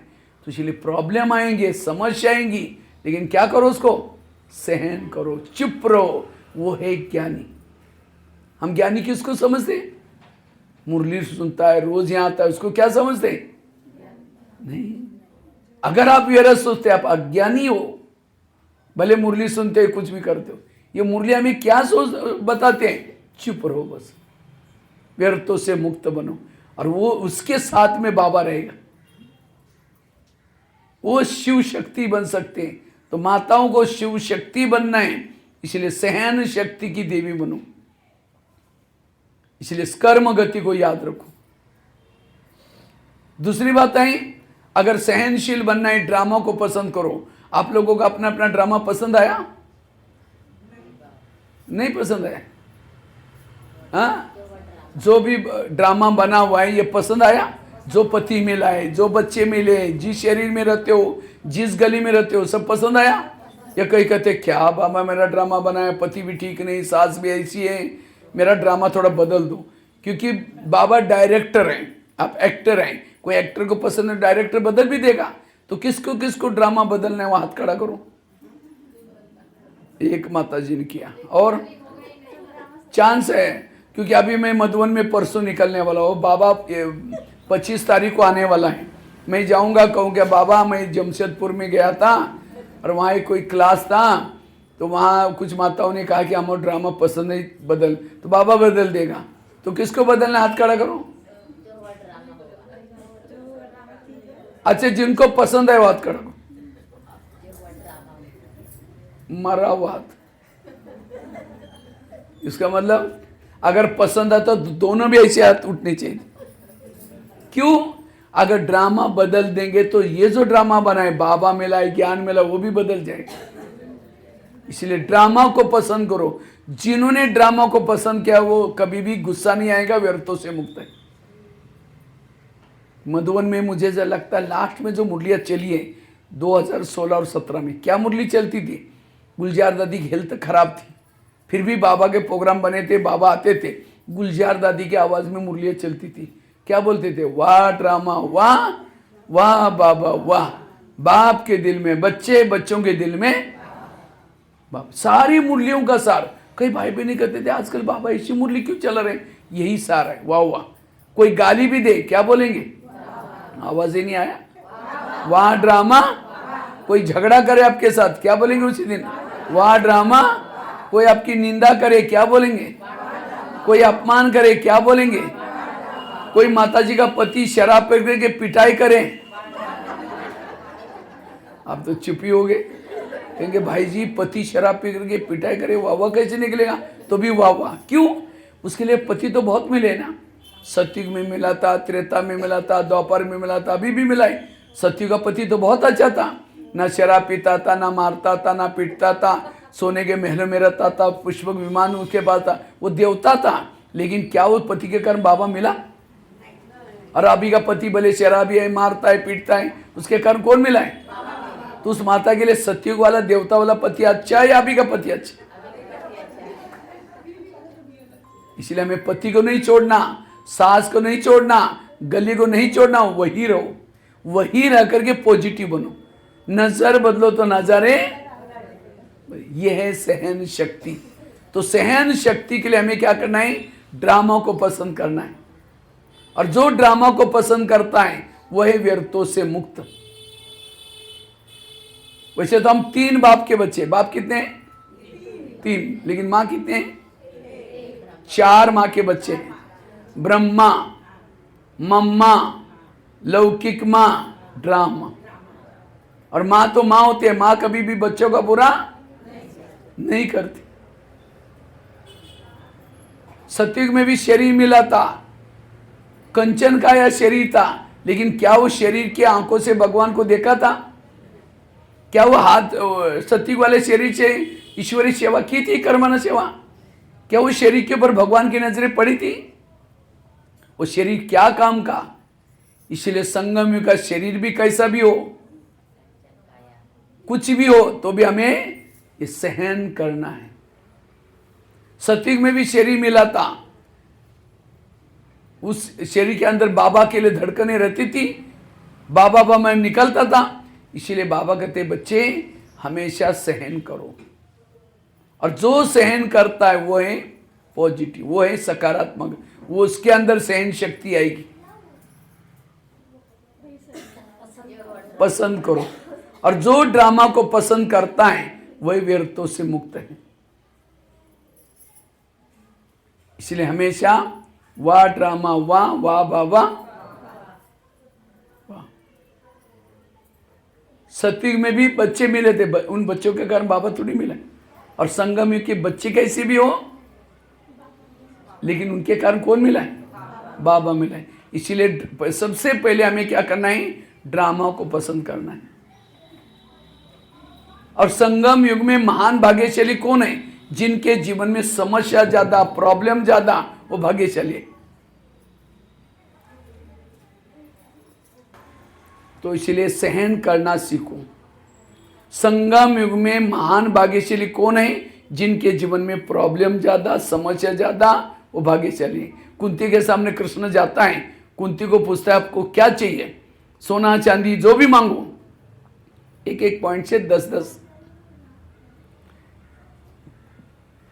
तो इसलिए प्रॉब्लम आएंगे, समस्या आएंगी, लेकिन क्या करो, उसको सहन करो, चुप रहो। वो है ज्ञानी। हम ज्ञानी किसको समझते, मुरली सुनता है, रोज यहां आता है, उसको क्या समझते नहीं। अगर आप ये रस सोचते आप अज्ञानी हो, भले मुरली सुनते हो, कुछ भी करते हो। ये मुरली हमें क्या सोच बताते हैं, चुप रहो, बस व्यर्थों से मुक्त बनो। और वो उसके साथ में बाबा रहेगा, वो शिव शक्ति बन सकते हैं। तो माताओं को शिव शक्ति बनना है, इसलिए सहन शक्ति की देवी बनो। इसलिए कर्म गति को याद रखो। दूसरी बात है, अगर सहनशील बनना है, ड्रामा को पसंद करो। आप लोगों को अपना अपना ड्रामा पसंद आया, नहीं पसंद आया? हाँ, जो भी ड्रामा बना हुआ है ये पसंद आया? जो पति मिला है, जो बच्चे मिले, जिस शरीर में रहते हो, जिस गली में रहते हो, सब पसंद आया? या कहीं कहते क्या बाबा मेरा ड्रामा बनाया, पति भी ठीक नहीं, सास भी ऐसी है, मेरा ड्रामा थोड़ा बदल दो। क्योंकि बाबा डायरेक्टर हैं, आप एक्टर हैं। कोई एक्टर को पसंद है, डायरेक्टर बदल भी देगा। तो किसको किसको ड्रामा बदलना है, वो हाथ खड़ा करो। एक माता जी ने किया, और चांस है, क्योंकि अभी मैं मधुबन में परसों निकलने वाला हूँ। बाबा 25 तारीख को आने वाला है। मैं जाऊँगा, कहूँगा बाबा मैं जमशेदपुर में गया था और वहाँ एक कोई क्लास था, तो वहाँ कुछ माताओं ने कहा कि हमें ड्रामा पसंद नहीं, बदल। तो बाबा बदल देगा। तो किसको बदलना, हाथ खड़ा करो। अच्छा, जिनको पसंद है वो हाथ खड़ा करो। मरा हुआ हाथ। इसका मतलब अगर पसंद आता तो दोनों भी ऐसे हाथ उठने चाहिए। क्यों? अगर ड्रामा बदल देंगे तो ये जो ड्रामा बनाए, बाबा मिला है, ज्ञान मिला, वो भी बदल जाएगा। इसलिए ड्रामा को पसंद करो। जिन्होंने ड्रामा को पसंद किया वो कभी भी गुस्सा नहीं आएगा, व्यर्थों से मुक्त है। मधुबन में मुझे जो लगता है लास्ट में जो मुरलियाँ चली है 2016 और 17 में, क्या मुरली चलती थी। गुलजार दादी की हेल्थ खराब थी, फिर भी बाबा के प्रोग्राम बने थे, बाबा आते थे, गुलजार दादी की आवाज़ में मुरलियाँ चलती थी। क्या बोलते थे? वाह ड्रामा, वाह वाह बाबा वाह, बाप के दिल में बच्चे, बच्चों के दिल में बाप। सारी मुरलियों का सार। कई भाई बहन कहते थे आजकल बाबा ऐसी मुरली क्यों चल रहे हैं, यही सार है। वाह वाह। कोई गाली भी दे क्या बोलेंगे? आवाज ही नहीं आया, वाह ड्रामा। कोई झगड़ा करे आपके साथ क्या बोलेंगे उसी दिन? वाह ड्रामा। कोई आपकी निंदा करे क्या बोलेंगे? कोई अपमान करे क्या बोलेंगे? कोई माताजी का पति शराब पी के पिटाई करे, आप तो चुप ही हो गए। कहेंगे भाई जी पति शराब पी करके पिटाई करे, वाह वाह कैसे निकलेगा? तो भी वाह वाह क्यों? उसके लिए पति तो बहुत मिले ना। सतयुग में मिला था, त्रेता में मिला था, द्वापर में मिला था, अभी भी मिला है। सतयुग का पति तो बहुत अच्छा था, ना शराब पीता था, ना मारता था, ना पीटता था, सोने के महलों में रहता था, पुष्पक विमान उसके पास था, वो देवता था। लेकिन क्या उस पति के कारण बाबा मिला? और अभी का पति भले शराबी है, मारता है, पीटता है, उसके कारण कौन मिला है? तो उस माता के लिए सतयुग वाला देवता वाला पति अच्छा है या अभी का पति अच्छा? इसलिए हमें पति को नहीं छोड़ना, सास को नहीं छोड़ना, गली को नहीं छोड़ना, वही रहो, वही रह करके पॉजिटिव बनो। नजर बदलो तो नजारे, यह है सहन शक्ति। तो सहन शक्ति के लिए हमें क्या करना है? ड्रामा को पसंद करना है। और जो ड्रामा को पसंद करता है वह है व्यर्थों से मुक्त। वैसे तो हम 3 बाप के बच्चे, बाप कितने हैं? 3, लेकिन माँ कितने हैं? 4 माँ के बच्चे हैं। ब्रह्मा, मम्मा, लौकिक माँ, ड्रामा। और माँ तो माँ होती है, माँ कभी भी बच्चों का बुरा नहीं करती। सतयुग में भी शरीर मिला था, कंचन का यह शरीर था, लेकिन क्या वो शरीर की आंखों से भगवान को देखा था? क्या वो हाथ सतयुग वाले शरीर से ईश्वरी सेवा की थी, कर्मना सेवा? क्या वो शरीर के ऊपर भगवान की नजरें पड़ी थी? वो शरीर क्या काम का? इसलिए संगम युग का शरीर भी कैसा भी हो, कुछ भी हो, तो भी हमें ये सहन करना है। सतयुग में भी शरीर मिला था, उस शरीर के अंदर बाबा के लिए धड़कनें रहती थी, बाबा में निकलता था। इसलिए बाबा कहते बच्चे हमेशा सहन करो। और जो सहन करता है वो है पॉजिटिव, वो है सकारात्मक, वो उसके अंदर सहन शक्ति आएगी। पसंद करो। और जो ड्रामा को पसंद करता है वही व्यर्थों से मुक्त है। इसलिए हमेशा वाह ड्रामा, वाह वाह बाबा वाह। सतयुग में भी बच्चे मिले थे, उन बच्चों के कारण बाबा थोड़ी मिले। और संगम युग के बच्चे कैसे भी हो, लेकिन उनके कारण कौन मिला है? बाबा मिला है। इसीलिए सबसे पहले हमें क्या करना है? ड्रामा को पसंद करना है। और संगम युग में महान भाग्यशाली कौन है? जिनके जीवन में समस्या ज्यादा, प्रॉब्लम ज्यादा, वो भाग्यशाली है। तो इसलिए सहन करना सीखो। संगम युग में महान भाग्यशाली कौन है? जिनके जीवन में प्रॉब्लम ज्यादा, समस्या ज्यादा, वो भाग्यशाली है। कुंती के सामने कृष्ण जाता है, कुंती को पूछता है आपको क्या चाहिए? सोना चांदी जो भी मांगो। एक पॉइंट से 10-10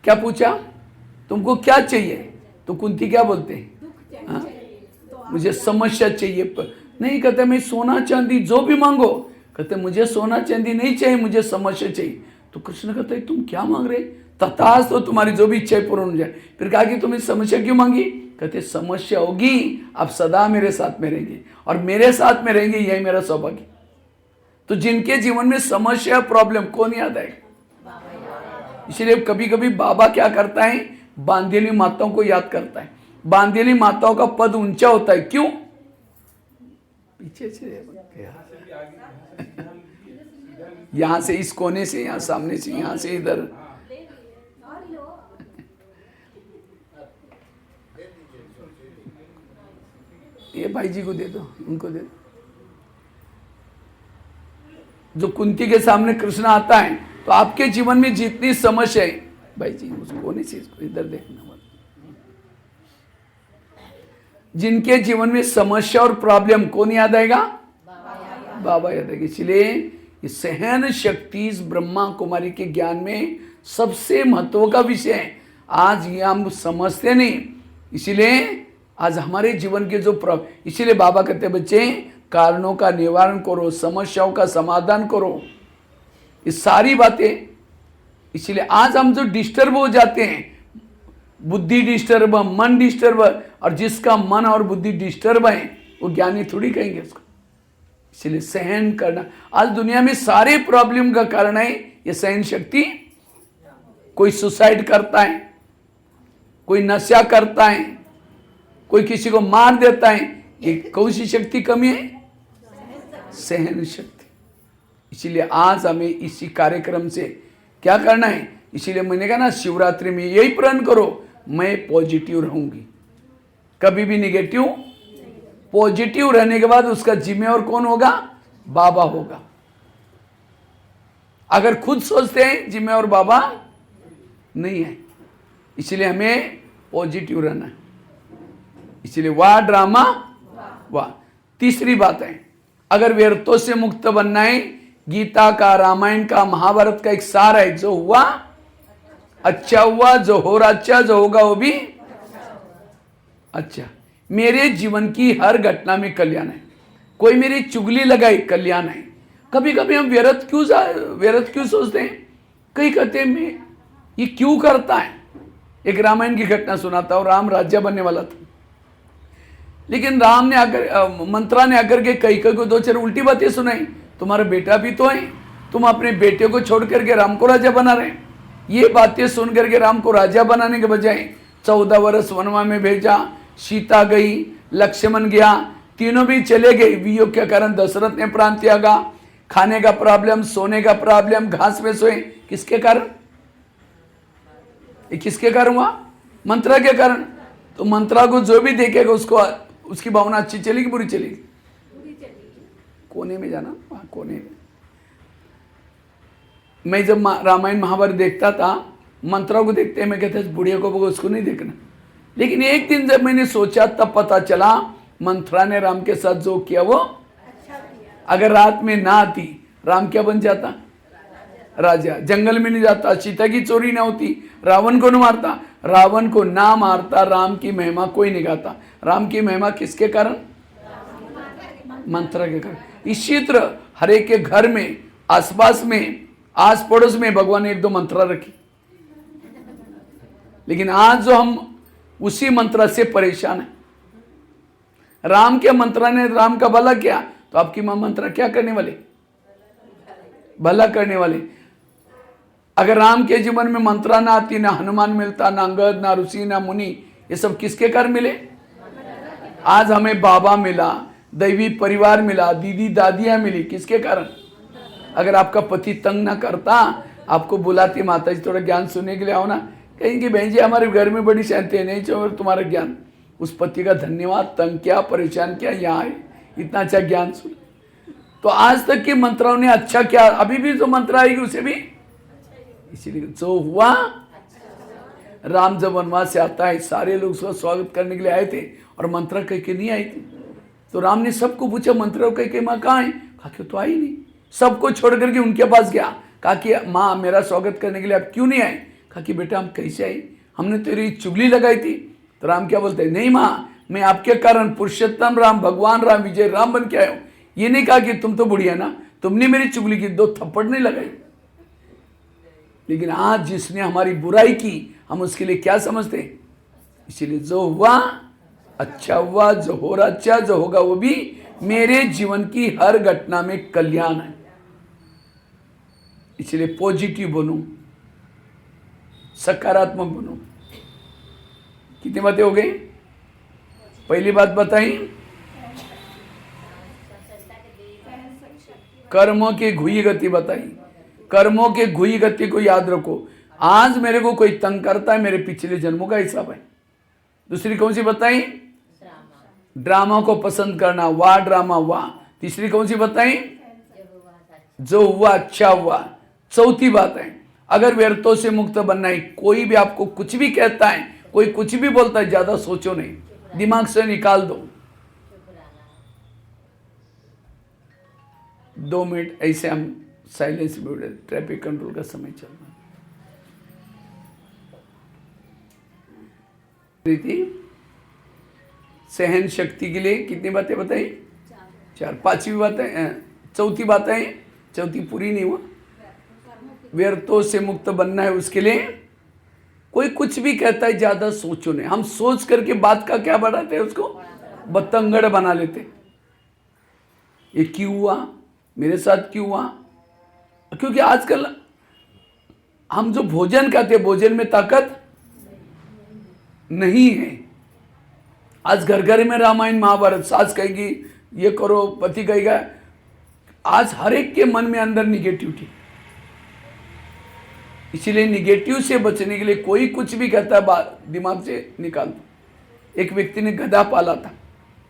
क्या पूछा? तुमको क्या चाहिए? तो कुंती क्या बोलते हैं? हाँ? मुझे समस्या चाहिए। नहीं कहते मैं सोना चांदी जो भी मांगो। कहते मुझे सोना चांदी नहीं चाहिए, मुझे समस्या चाहिए। तो कृष्ण कहते तुम क्या मांग रहे? तथास्तु, तो तुम्हारी जो भी इच्छा पूर्ण हो जाए। फिर कहा कि तुमने समस्या क्यों मांगी? कहते समस्या होगी, आप सदा मेरे साथ में रहेंगे, और मेरे साथ में रहेंगे, यही मेरा सौभाग्य। तो जिनके जीवन में समस्या, प्रॉब्लम, कौन याद आएगा? इसलिए कभी कभी बाबा क्या करता है, बांधेली माताओं को याद करता है। बांधेली माताओं का पद ऊंचा होता है, क्यों? पीछे से यहां से, इस कोने से, यहां सामने से, यहां से इधर। ये भाई जी को दे दो, उनको दे दो। जो कुंती के सामने कृष्ण आता है, तो आपके जीवन में जितनी समस्या है, भाई जी उस कोने से इसको इधर देखना मत। जिनके जीवन में समस्या और प्रॉब्लम, कौन याद आएगा? बाबा याद आएगा। इसलिए ये सहन शक्ति इस ब्रह्मा कुमारी के ज्ञान में सबसे महत्व का विषय है। आज ये हम समझते नहीं, इसीलिए आज हमारे जीवन के जो इसीलिए बाबा कहते हैं बच्चे, कारणों का निवारण करो, समस्याओं का समाधान करो, ये सारी बातें। इसलिए आज हम जो डिस्टर्ब हो जाते हैं, बुद्धि डिस्टर्ब, मन डिस्टर्ब, और जिसका मन और बुद्धि डिस्टर्ब है वो ज्ञानी थोड़ी कहेंगे उसको। इसलिए सहन करना, आज दुनिया में सारे प्रॉब्लम का कारण है ये सहन शक्ति। कोई सुसाइड करता है, कोई नशा करता है, कोई किसी को मार देता है, ये कौन सी शक्ति कमी है? सहन शक्ति। इसीलिए आज हमें इसी कार्यक्रम से क्या करना है? इसीलिए मैंने कहा ना, शिवरात्रि में यही प्रण करो, मैं पॉजिटिव रहूंगी, कभी भी निगेटिव। पॉजिटिव रहने के बाद उसका जिम्मेवार कौन होगा? बाबा होगा। अगर खुद सोचते हैं जिम्मेवार बाबा नहीं है, इसलिए हमें पॉजिटिव रहना है। इसलिए वाह ड्रामा वाह। तीसरी बात है, अगर व्यर्थों से मुक्त बनना है, गीता का, रामायण का, महाभारत का एक सार है, जो हुआ अच्छा हुआ, जो हो रहा अच्छा, जो होगा वो भी अच्छा। मेरे जीवन की हर घटना में कल्याण है। कोई मेरी चुगली लगाई, कल्याण है। कभी कभी हम व्यर्थ क्यों सोचते हैं? कई कहते हैं मैं ये क्यों करता है। एक रामायण की घटना सुनाता हूं। राम राज्य बनने वाला था, लेकिन राम ने आकर, मंत्रा ने आकर के कई को दो चार उल्टी बातें सुनाई। तुम्हारा बेटा भी तो है, तुम अपने बेटे को छोड़ करके राम को राजा बना रहे हैं। ये बातें सुन करके राम को राजा बनाने के बजाय 14 वर्ष वनवास में भेजा। सीता गई, लक्ष्मण गया, तीनों भी चले गए। वियोग के कारण दशरथ ने प्राण त्यागा। खाने का प्रॉब्लम, सोने का प्रॉब्लम, घास में सोए, किसके कारण? ये किसके कारण हुआ? मंत्रा के कारण। तो मंत्रा को जो भी देखेगा उसको, उसकी भावना अच्छी चलेगी बुरी चलेगी? कोने में जाना, वहां कोने में। मैं जब रामायण महाभारत देखता था, मंत्रा को देखते मैं कहता बुढ़िया को उसको नहीं देखना। लेकिन एक दिन जब मैंने सोचा तब पता चला मंत्रा ने राम के साथ जो किया वो अच्छा किया। अगर रात में ना आती, राम क्या बन जाता? राजा। जंगल में नहीं जाता, सीता की चोरी ना होती, रावण को न मारता। रावण को ना मारता, राम की महिमा कोई नहीं गाता। राम की महिमा किसके कारण? मंत्रा के कारण। इसी तरह हर एक के घर में, आसपास में, आस पड़ोस में भगवान ने एक दो मंत्रा रखी। लेकिन आज जो हम उसी मंत्र से परेशान है। राम के मंत्र ने राम का भला किया, तो आपकी मां मंत्र क्या करने वाले? भला करने वाले। अगर राम के जीवन में मंत्रा ना आती, ना हनुमान मिलता, ना अंगद, ना ऋषि, ना मुनि, ये सब किसके कारण मिले? आज हमें बाबा मिला, दैवी परिवार मिला, दीदी दादियां मिली, किसके कारण? अगर आपका पति तंग ना करता, आपको बुलाती, माता जी थोड़ा ज्ञान सुनने के लिए आओ ना, कहेंगे बहन जी हमारे घर में बड़ी शांति है, नहीं चाहिए तुम्हारा ज्ञान। उस पति का धन्यवाद, तंग किया, परेशान किया, यहाँ आए, इतना अच्छा ज्ञान सुन। तो आज तक के मंत्राओं ने अच्छा किया, अभी भी जो मंत्र आएगी उसे भी। इसीलिए जो हुआ, राम जब वनवास से आता है, सारे लोग उसका स्वागत करने के लिए आए थे और मंत्रा कह के नहीं आई थी। तो राम ने सबको पूछा, मंत्रा कह के माँ कहाँ है? कहा कि तो आई नहीं। सबको छोड़ करके उनके पास गया, कहा कि माँ मेरा स्वागत करने के लिए आप क्यों नहीं आए? कहा कि बेटा हम कैसे आए, हमने तेरी चुगली लगाई थी। तो राम क्या बोलते हैं, नहीं माँ, मैं आपके कारण पुरुषोत्तम राम, भगवान राम, विजय राम बन के आया हूं। ये नहीं कहा कि तुम तो बुढ़िया ना, तुमने मेरी चुगली की, दो थप्पड़ नहीं लगाई। लेकिन आज जिसने हमारी बुराई की, हम उसके लिए क्या समझते हैं? इसीलिए जो हुआ अच्छा हुआ, जो हो रहा अच्छा, जो होगा वो भी। मेरे जीवन की हर घटना में कल्याण है। इसलिए पॉजिटिव बनो, सकारात्मक बनो। कितनी बातें हो गई? पहली बात बताई, कर्मों की घुई गति बताई। कर्मों के घुई गति को याद रखो। आज मेरे को कोई तंग करता है, मेरे पिछले जन्मों का हिसाब है। दूसरी कौन सी बताई? ड्रामा को पसंद करना, वाह ड्रामा वाह। तीसरी कौन सी बताई? जो हुआ अच्छा हुआ। चौथी बात है, अगर व्यर्थों से मुक्त बनना है, कोई भी आपको कुछ भी कहता है, कोई कुछ भी बोलता है, ज्यादा सोचो नहीं, दिमाग से निकाल दो। 2 मिनट ऐसे हम साइलेंस में बैठे, ट्रैफिक कंट्रोल का समय चल रहा है। सहन शक्ति के लिए कितनी बातें बताई? 4। पांचवी बात है, चौथी बात है, चौथी पूरी नहीं हुआ। व्यर्थों से मुक्त बनना है, उसके लिए कोई कुछ भी कहता है, ज्यादा सोचो नहीं। हम सोच करके बात का क्या बढ़ाते हैं, उसको बतंगड़ बना लेते। ये क्यों हुआ, मेरे साथ क्यों हुआ? क्योंकि आजकल हम जो भोजन खाते हैं, भोजन में ताकत नहीं है। आज घर घर में रामायण महाभारत, सास कहेगी ये करो, पति कहेगा। आज हर एक के मन में अंदर निगेटिविटी, इसीलिए निगेटिव से बचने के लिए कोई कुछ भी कहता है, दिमाग से निकाल दो। एक व्यक्ति ने गधा पाला था,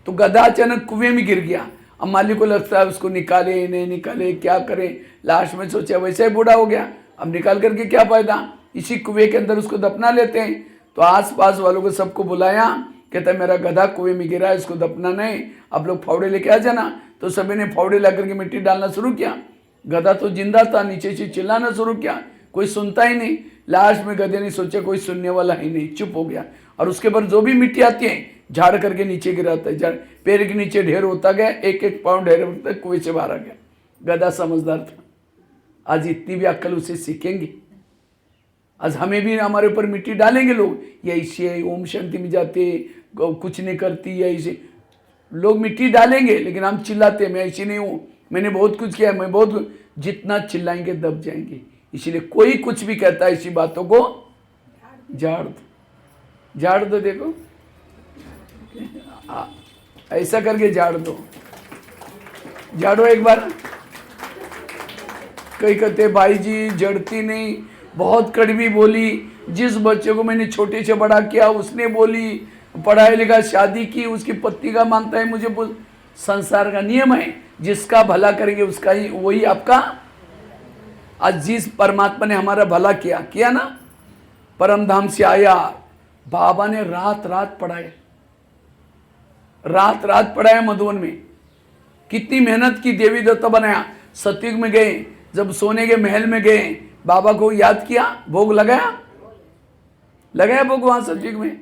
तो गधा अचानक कुएं में गिर गया। अब मालिक को लगता है उसको निकाले नहीं निकाले, क्या करें। लास्ट में सोचा वैसे ही बूढ़ा हो गया, अब निकाल करके क्या फायदा, इसी कुएं के अंदर उसको दफना लेते हैं। तो आस पास वालों को सबको बुलाया, कहता है मेरा गधा कुएं में गिरा है, इसको दफना नहीं, आप लोग फावड़े लेके आ जाना। तो सभी ने फावड़े ला करके मिट्टी डालना शुरू किया। गधा तो जिंदा था, नीचे से चिल्लाना शुरू किया, कोई सुनता ही नहीं। लास्ट में गधे ने सोचा कोई सुनने वाला ही नहीं, चुप हो गया। और उसके बाद जो भी मिट्टी आती है झाड़ करके नीचे गिराता है, पैर के नीचे ढेर होता गया, एक एक पाउंड ढेर होता है, कुएं से बाहर आ गया। गधा समझदार था। आज इतनी भी अक्ल उसे सीखेंगे। आज हमें भी हमारे ऊपर मिट्टी डालेंगे लोग, ये ऐसे ओम शांति में जाते, कुछ नहीं करती, या ऐसे लोग मिट्टी डालेंगे, लेकिन हम चिल्लाते मैं ऐसी नहीं हूँ, मैंने बहुत कुछ किया, मैं बहुत, जितना चिल्लाएंगे दब जाएंगे। इसीलिए कोई कुछ भी कहता है, इसी बातों को झाड़ दो, झाड़ दो। देखो ऐसा करके झाड़ दो, झाड़ो एक बार। कई कहते भाई जी जड़ती नहीं, बहुत कड़वी बोली, जिस बच्चे को मैंने छोटे से बड़ा किया उसने बोली, पढ़ाई लिखा शादी की, उसकी पत्नी का मानता है मुझे। संसार का नियम है, जिसका भला करेंगे उसका ही, वही आपका। आज जिस परमात्मा ने हमारा भला किया ना, परम धाम से आया, बाबा ने रात रात पढ़ाया, रात रात पढ़ाया मधुबन में। कितनी मेहनत की, देवी देवता बनाया। सतयुग में गए, जब सोने के महल में गए, बाबा को याद किया, भोग लगाया भोग वहां सतयुग में।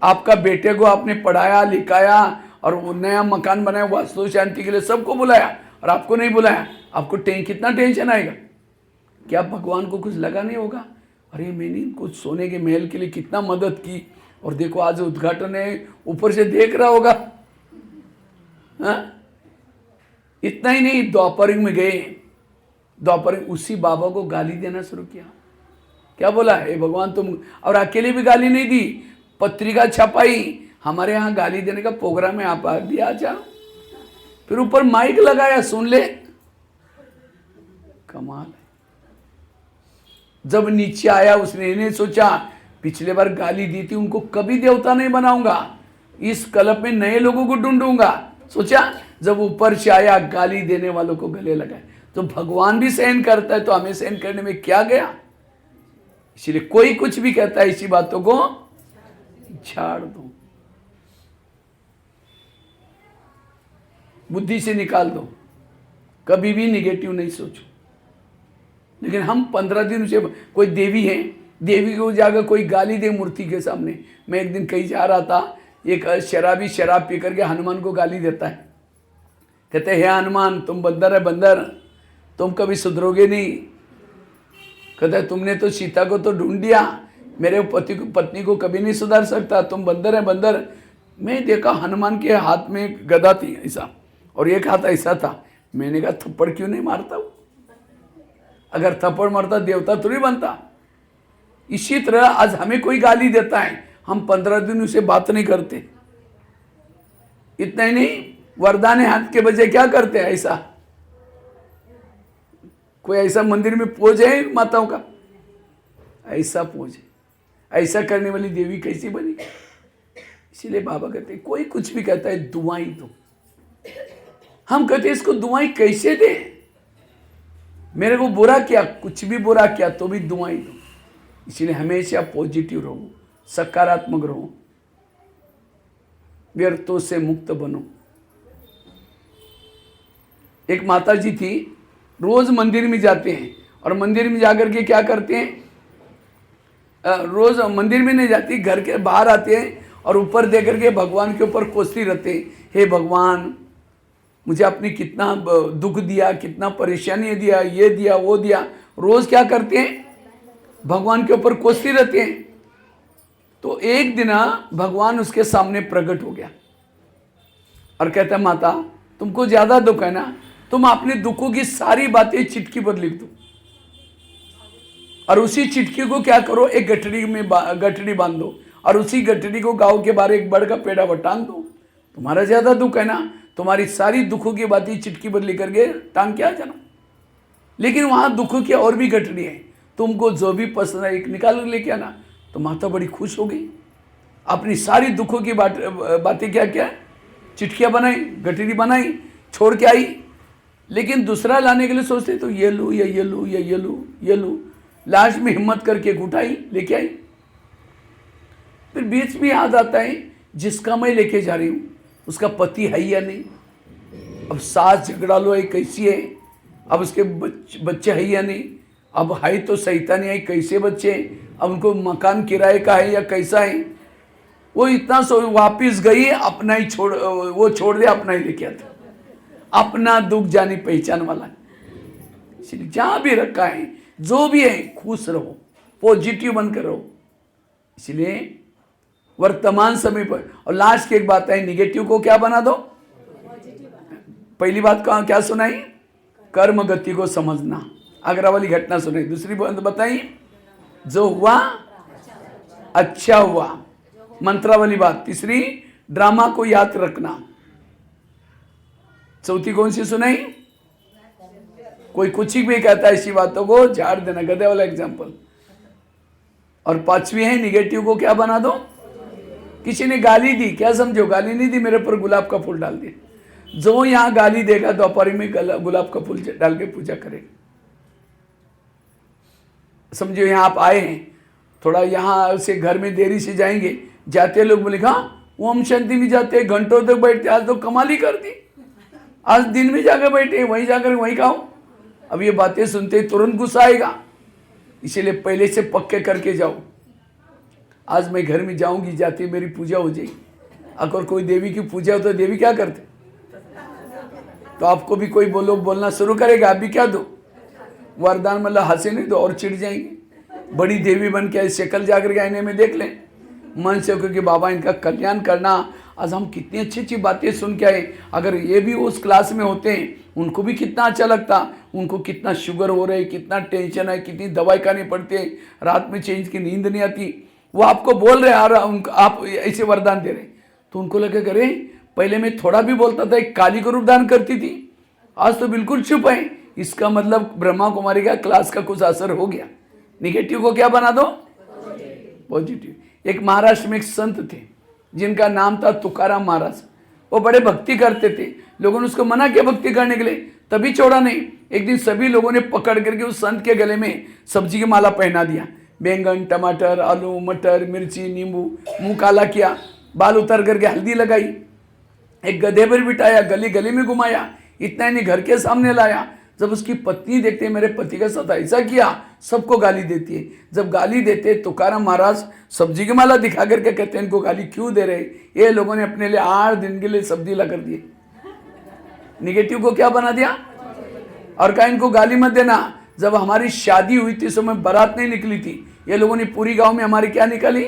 आपका बेटे को आपने पढ़ाया लिखाया और वो नया मकान बनाया, वास्तु शांति के लिए सबको बुलाया, और आपको नहीं बुलाया। आपको कितना टेंशन आएगा। क्या भगवान को कुछ लगा नहीं होगा, अरे मैंने कुछ सोने के महल के लिए कितना मदद की, और देखो आज उद्घाटन है, ऊपर से देख रहा होगा। इतना ही नहीं, द्वापर में गए, द्वापर उसी बाबा को गाली देना शुरू किया। क्या बोला, हे भगवान तुम, और अकेले भी गाली नहीं दी, पत्रिका छपाई, हमारे यहाँ गाली देने का प्रोग्राम है, आप भी आ जाओ। फिर ऊपर माइक लगाया, सुन ले, कमाल है। जब नीचे आया उसने नहीं सोचा, पिछले बार गाली दी थी, उनको कभी देवता नहीं बनाऊंगा, इस कल्प में नए लोगों को ढूंढूंगा। सोचा, जब ऊपर से आया, गाली देने वालों को गले लगाए। तो भगवान भी सहन करता है, तो हमें सहन करने में क्या गया। इसलिए कोई कुछ भी कहता है, इसी बातों को झाड़ दो, बुद्धि से निकाल दो, कभी भी निगेटिव नहीं सोचो। लेकिन हम 15 दिन से, कोई देवी है, देवी को जाकर कोई गाली दे मूर्ति के सामने। मैं एक दिन कहीं जा रहा था, एक शराबी शराब पी करके हनुमान को गाली देता है, कहते हैं हनुमान तुम बंदर है बंदर, तुम कभी सुधरोगे नहीं। कहता है तुमने तो सीता को तो ढूंढ दिया, मेरे पत्नी को कभी नहीं सुधार सकता, तुम बंदर है बंदर। मैं देखा हनुमान के हाथ में गदा थी ऐसा, और एक हाथ ऐसा था। मैंने कहा थप्पड़ क्यों नहीं मारता वो, अगर थप्पड़ मारता देवता थोड़ी बनता। इसी तरह आज हमें कोई गाली देता है, हम 15 दिन उसे बात नहीं करते। इतना ही नहीं, वरदान हाथ के बजाय क्या करते हैं? ऐसा कोई ऐसा मंदिर में पूज है माताओं का? ऐसा पूज है, ऐसा करने वाली देवी कैसी बनी? इसीलिए बाबा कहते हैं कोई कुछ भी कहता है दुआई दो। हम कहते हैं इसको दुआई कैसे दे? मेरे को बुरा किया, कुछ भी बुरा किया तो भी दुआई दो। इसीलिए हमेशा पॉजिटिव रहो, सकारात्मक रहो, व्यर्थों से मुक्त बनो। एक माता जी थी, रोज मंदिर में जाते हैं और मंदिर में जाकर के क्या करते हैं? रोज मंदिर में नहीं जाती, घर के बाहर आते हैं और ऊपर दे करके भगवान के ऊपर कोसती रहते हैं, हे भगवान मुझे आपने कितना दुख दिया, कितना परेशानी दिया, ये दिया वो दिया। रोज क्या करते हैं? भगवान के ऊपर कोसती रहते हैं। तो एक दिन भगवान उसके सामने प्रकट हो गया और कहता है माता तुमको ज्यादा दुख है ना, तुम अपने दुखों की सारी बातें चिट्ठी पर लिख दो और उसी चिट्ठी को क्या करो, एक गठरी में गठरी बांध दो और उसी गठरी को गांव के बाहर एक बड़ का पेड़ा टांग दो। तुम्हारा ज्यादा दुख है ना, तुम्हारी सारी दुखों की बातें चिट्ठी पर लिख करके टांग के आ जाना। लेकिन वहां दुखों की और भी गठरी है, तुमको जो भी पसंद है एक निकाल कर लेके आना। तो माता बड़ी खुश हो गई, अपनी सारी दुखों की बातें क्या क्या चिट्ठियां बनाई, गठरी बनाई, छोड़ के आई। लेकिन दूसरा लाने के लिए सोचते तो ये लूँ या ये लूँ या ये लूँ ये लूँ। लास्ट में हिम्मत करके उठाई, लेके आई। फिर बीच में याद आता है जिसका मैं लेके जा रही हूँ उसका पति है या नहीं, अब सास झगड़ा लो है कैसी है, अब उसके बच्चे है या नहीं, अब है तो सहीता नहीं है, कैसे बच्चे, अब उनको मकान किराए का है या कैसा है। वो इतना वापिस गई, अपना ही वो छोड़ दे, अपना ही लेके आता। अपना दुख जानी पहचान वाला है। इसलिए जहां भी रखा है, जो भी है, खुश रहो, पॉजिटिव बनकर रहो। इसलिए वर्तमान समय पर, और लास्ट की एक बात है, निगेटिव को क्या बना दो, पहली बात क्या सुनाई, कर्म गति को समझना, आगरा वाली घटना सुनाई। दूसरी बात बताई, जो हुआ अच्छा हुआ, मंत्रा वाली बात। तीसरी, ड्रामा को याद रखना। चौथी कौन सी सुनाई, कोई कुछ ही भी कहता है ऐसी बातों को झाड़ देना, गधे वाला एग्जाम्पल। और पांचवी है, निगेटिव को क्या बना दो। किसी ने गाली दी, क्या समझो, गाली नहीं दी, मेरे पर गुलाब का फूल डाल दिया। जो यहां गाली देगा दोपहर में गुलाब का फूल डाल के पूजा करेगा। समझो यहां आप आए हैं, थोड़ा यहां से घर में देरी से जाएंगे, जाते लोग बोले हाँ ओम शांति में जाते, घंटों तक बैठते, आज तो कमाल ही कर दी, आज दिन में जाकर बैठे, वहीं जाकर वहीं खाओ। अब ये बातें सुनते तुरंत गुस्सा आएगा, इसीलिए पहले से पक्के करके जाओ। आज मैं घर में जाऊंगी, जाती मेरी पूजा हो जाएगी। अगर कोई देवी की पूजा हो तो देवी क्या करते, तो आपको भी कोई बोलना शुरू करेगा, आप भी क्या दो, वरदान मतलब हंसे नहीं दो और चिढ़ जाएंगे। बड़ी देवी बन के शक्ल जाकर के आईने में देख लें, मन से क्योंकि बाबा इनका कल्याण करना। आज हम कितनी अच्छी अच्छी बातें सुन के आए, अगर ये भी उस क्लास में होते हैं उनको भी कितना अच्छा लगता। उनको कितना शुगर हो रहा है, कितना टेंशन है, कितनी दवाई खानी पड़ती है, रात में चेंज की नींद नहीं आती। वो आपको बोल रहे हैं, आप ऐसे वरदान दे रहे, तो उनको लगे करे पहले मैं थोड़ा भी बोलता था, एक काली को रूप दान करती थी, आज तो बिल्कुल चुप है। इसका मतलब ब्रह्मा कुमारी का क्लास का कुछ असर हो गया। निगेटिव को क्या बना दो, पॉजिटिव। एक महाराष्ट्र में एक संत थे जिनका नाम था तुकाराम महाराज। वो बड़े भक्ति करते थे, लोगों ने उसको मना किया भक्ति करने के लिए, तभी छोड़ा नहीं। एक दिन सभी लोगों ने पकड़ करके उस संत के गले में सब्जी की माला पहना दिया, बैंगन, टमाटर, आलू, मटर, मिर्ची, नींबू, मुंह काला किया, बाल उतार करके हल्दी लगाई, एक गधे पर बिठाया, गली गली में घुमाया, इतना ही नहीं घर के सामने लाया। जब उसकी पत्नी देखते मेरे पति का साथ ऐसा किया, सबको गाली देती है। जब गाली देते तुकाराम महाराज सब्जी की माला दिखा करके कहते हैं इनको गाली क्यों दे रहे, ये लोगों ने अपने लिए 8 दिन के लिए सब्जी ला कर दिए। निगेटिव को क्या बना दिया, और कहा इनको गाली मत देना। जब हमारी शादी हुई थी समय बारात नहीं निकली थी, ये लोगों ने पूरी गांव में हमारी क्या निकाली,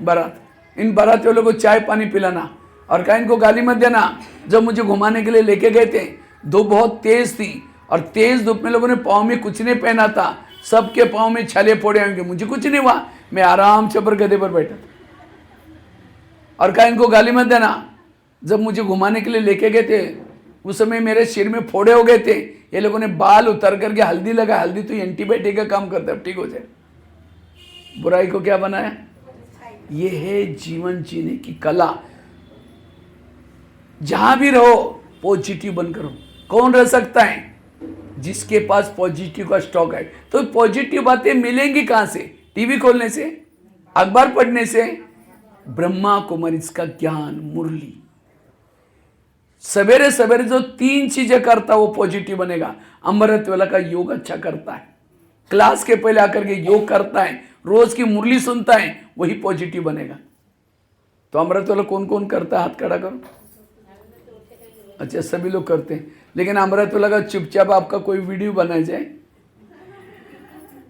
बारात। इन बारात वालों को चाय पानी पिलाना, और कहा इनको गाली मत देना। जब मुझे घुमाने के लिए लेके गए थे, धूप बहुत तेज थी और तेज धूप में लोगों ने पाँव में कुछ नहीं पहना था, सबके पाँव में छाले फोड़े होंगे, मुझे कुछ नहीं हुआ, मैं आराम से पर गधे पर बैठा था। और कहा इनको गाली मत देना। जब मुझे घुमाने के लिए लेके गए थे उस समय मेरे सिर में फोड़े हो गए थे, ये लोगों ने बाल उतर करके हल्दी लगा। हल्दी तो एंटीबायोटिक का काम करता है, ठीक हो जाए। बुराई को क्या बनाया? ये है जीवन जीने की कला। जहां भी रहो पॉजिटिव बनकर रहो। कौन रह सकता है? जिसके पास पॉजिटिव का स्टॉक है। तो पॉजिटिव बातें मिलेंगी कहां से? टीवी खोलने से, अखबार पढ़ने से, ब्रह्मा कुमारी का ज्ञान, मुरली। सवेरे सवेरे जो 3 चीजें करता वो पॉजिटिव बनेगा। अमृत वेला का योग अच्छा करता है, क्लास के पहले आकर के योग करता है, रोज की मुरली सुनता है, वही पॉजिटिव बनेगा। तो अमृत वेला कौन कौन करता है? हाथ खड़ा करो। अच्छा, सभी लोग करते हैं। लेकिन अमृत वेला का चुपचाप आपका कोई वीडियो बनाया जाए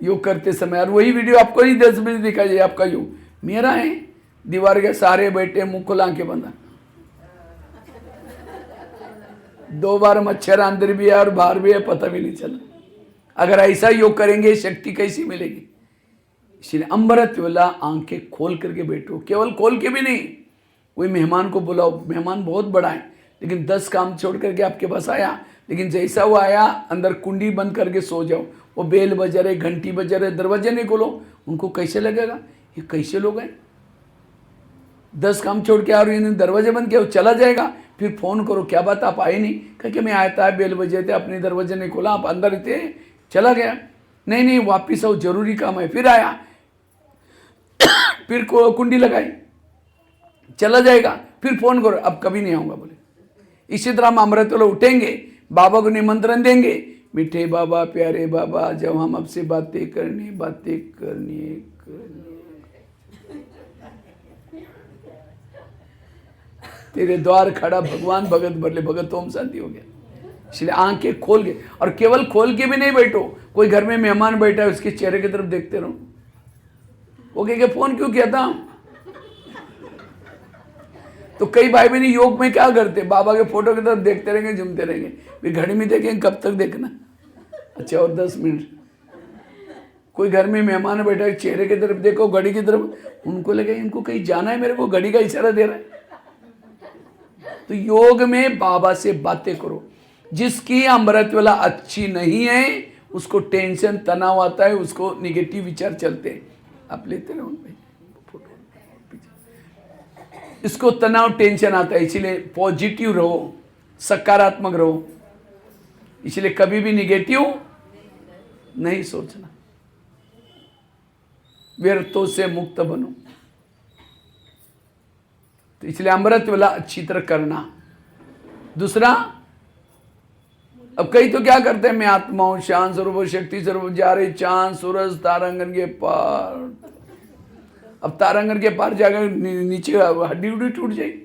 योग करते समय, और वही वीडियो आपको ही 10 मिनट दिखाई जाए आपका योग। मेरा है, दीवार के सारे बैठे मुंह खुला के बंदा, 2 बार मच्छर अंदर भी है और बाहर भी है, पता भी नहीं चला। अगर ऐसा योग करेंगे शक्ति कैसी मिलेगी? इसलिए अमृत वेला आंखें खोल करके बैठो। केवल खोल के भी नहीं, कोई मेहमान को बुलाओ। मेहमान बहुत बड़ा है, लेकिन 10 काम छोड़ करके आपके पास आया, लेकिन जैसा वो आया अंदर कुंडी बंद करके सो जाओ। वो बेल बजा रहे, घंटी बजा रहे, दरवाजे नहीं खोलो, उनको कैसे लगेगा ये कैसे लोग हैं? 10 काम छोड़ के आ रहे हैं, दरवाजे बंद किया, वो चला जाएगा। फिर फोन करो, क्या बात आप आए नहीं? कह मैं आया था, बेल बजे थे, अपने दरवाजे नहीं खोला, आप अंदर थे, चला गया। नहीं वापिस आओ, जरूरी काम है। फिर आया, फिर कुंडी लगाई, चला जाएगा। फिर फोन करो, अब कभी नहीं आऊंगा बोले। इसी तरह हम अमृत वेला उठेंगे, बाबा को निमंत्रण देंगे, मीठे बाबा, प्यारे बाबा, जब हम आपसे बातें करनी। तेरे द्वार खड़ा भगवान भगत बरले, भगत ओम शांति हो गया। इसलिए आंखें खोल के, और केवल खोल के भी नहीं बैठो। कोई घर में मेहमान बैठा है, उसके चेहरे की तरफ देखते रहो। वो कहेंगे फोन क्यों किया था? तो कई भाई बहन योग में क्या करते? बाबा के फोटो की तरफ देखते रहेंगे, झूमते रहेंगे। फिर घड़ी में देखेंगे, कब तक देखना? अच्छा, और 10 मिनट। कोई घर में मेहमान बैठा है, चेहरे की तरफ देखो, घड़ी की तरफ, उनको लगे इनको कहीं जाना है, मेरे को घड़ी का इशारा दे रहा है। तो योग में बाबा से बातें करो। जिसकी अमृत वेला अच्छी नहीं है उसको टेंशन, तनाव आता है, उसको निगेटिव विचार चलते हैं। आप लेते रहो फोटो, इसको तनाव, टेंशन आता है। इसीलिए पॉजिटिव रहो, सकारात्मक रहो। इसलिए कभी भी निगेटिव नहीं सोचना, व्यर्थों से मुक्त बनो। तो इसलिए अमृत वेला अच्छी तरह करना। दूसरा, अब कई तो क्या करते हैं, मैं आत्मा हूं, शांत स्वरूप, शक्ति स्वरूप, जा रहे चांद सूरज तारांगन के पार। अब तारांगन के पार जाकर नीचे हड्डी उड्डी टूट जाएगी।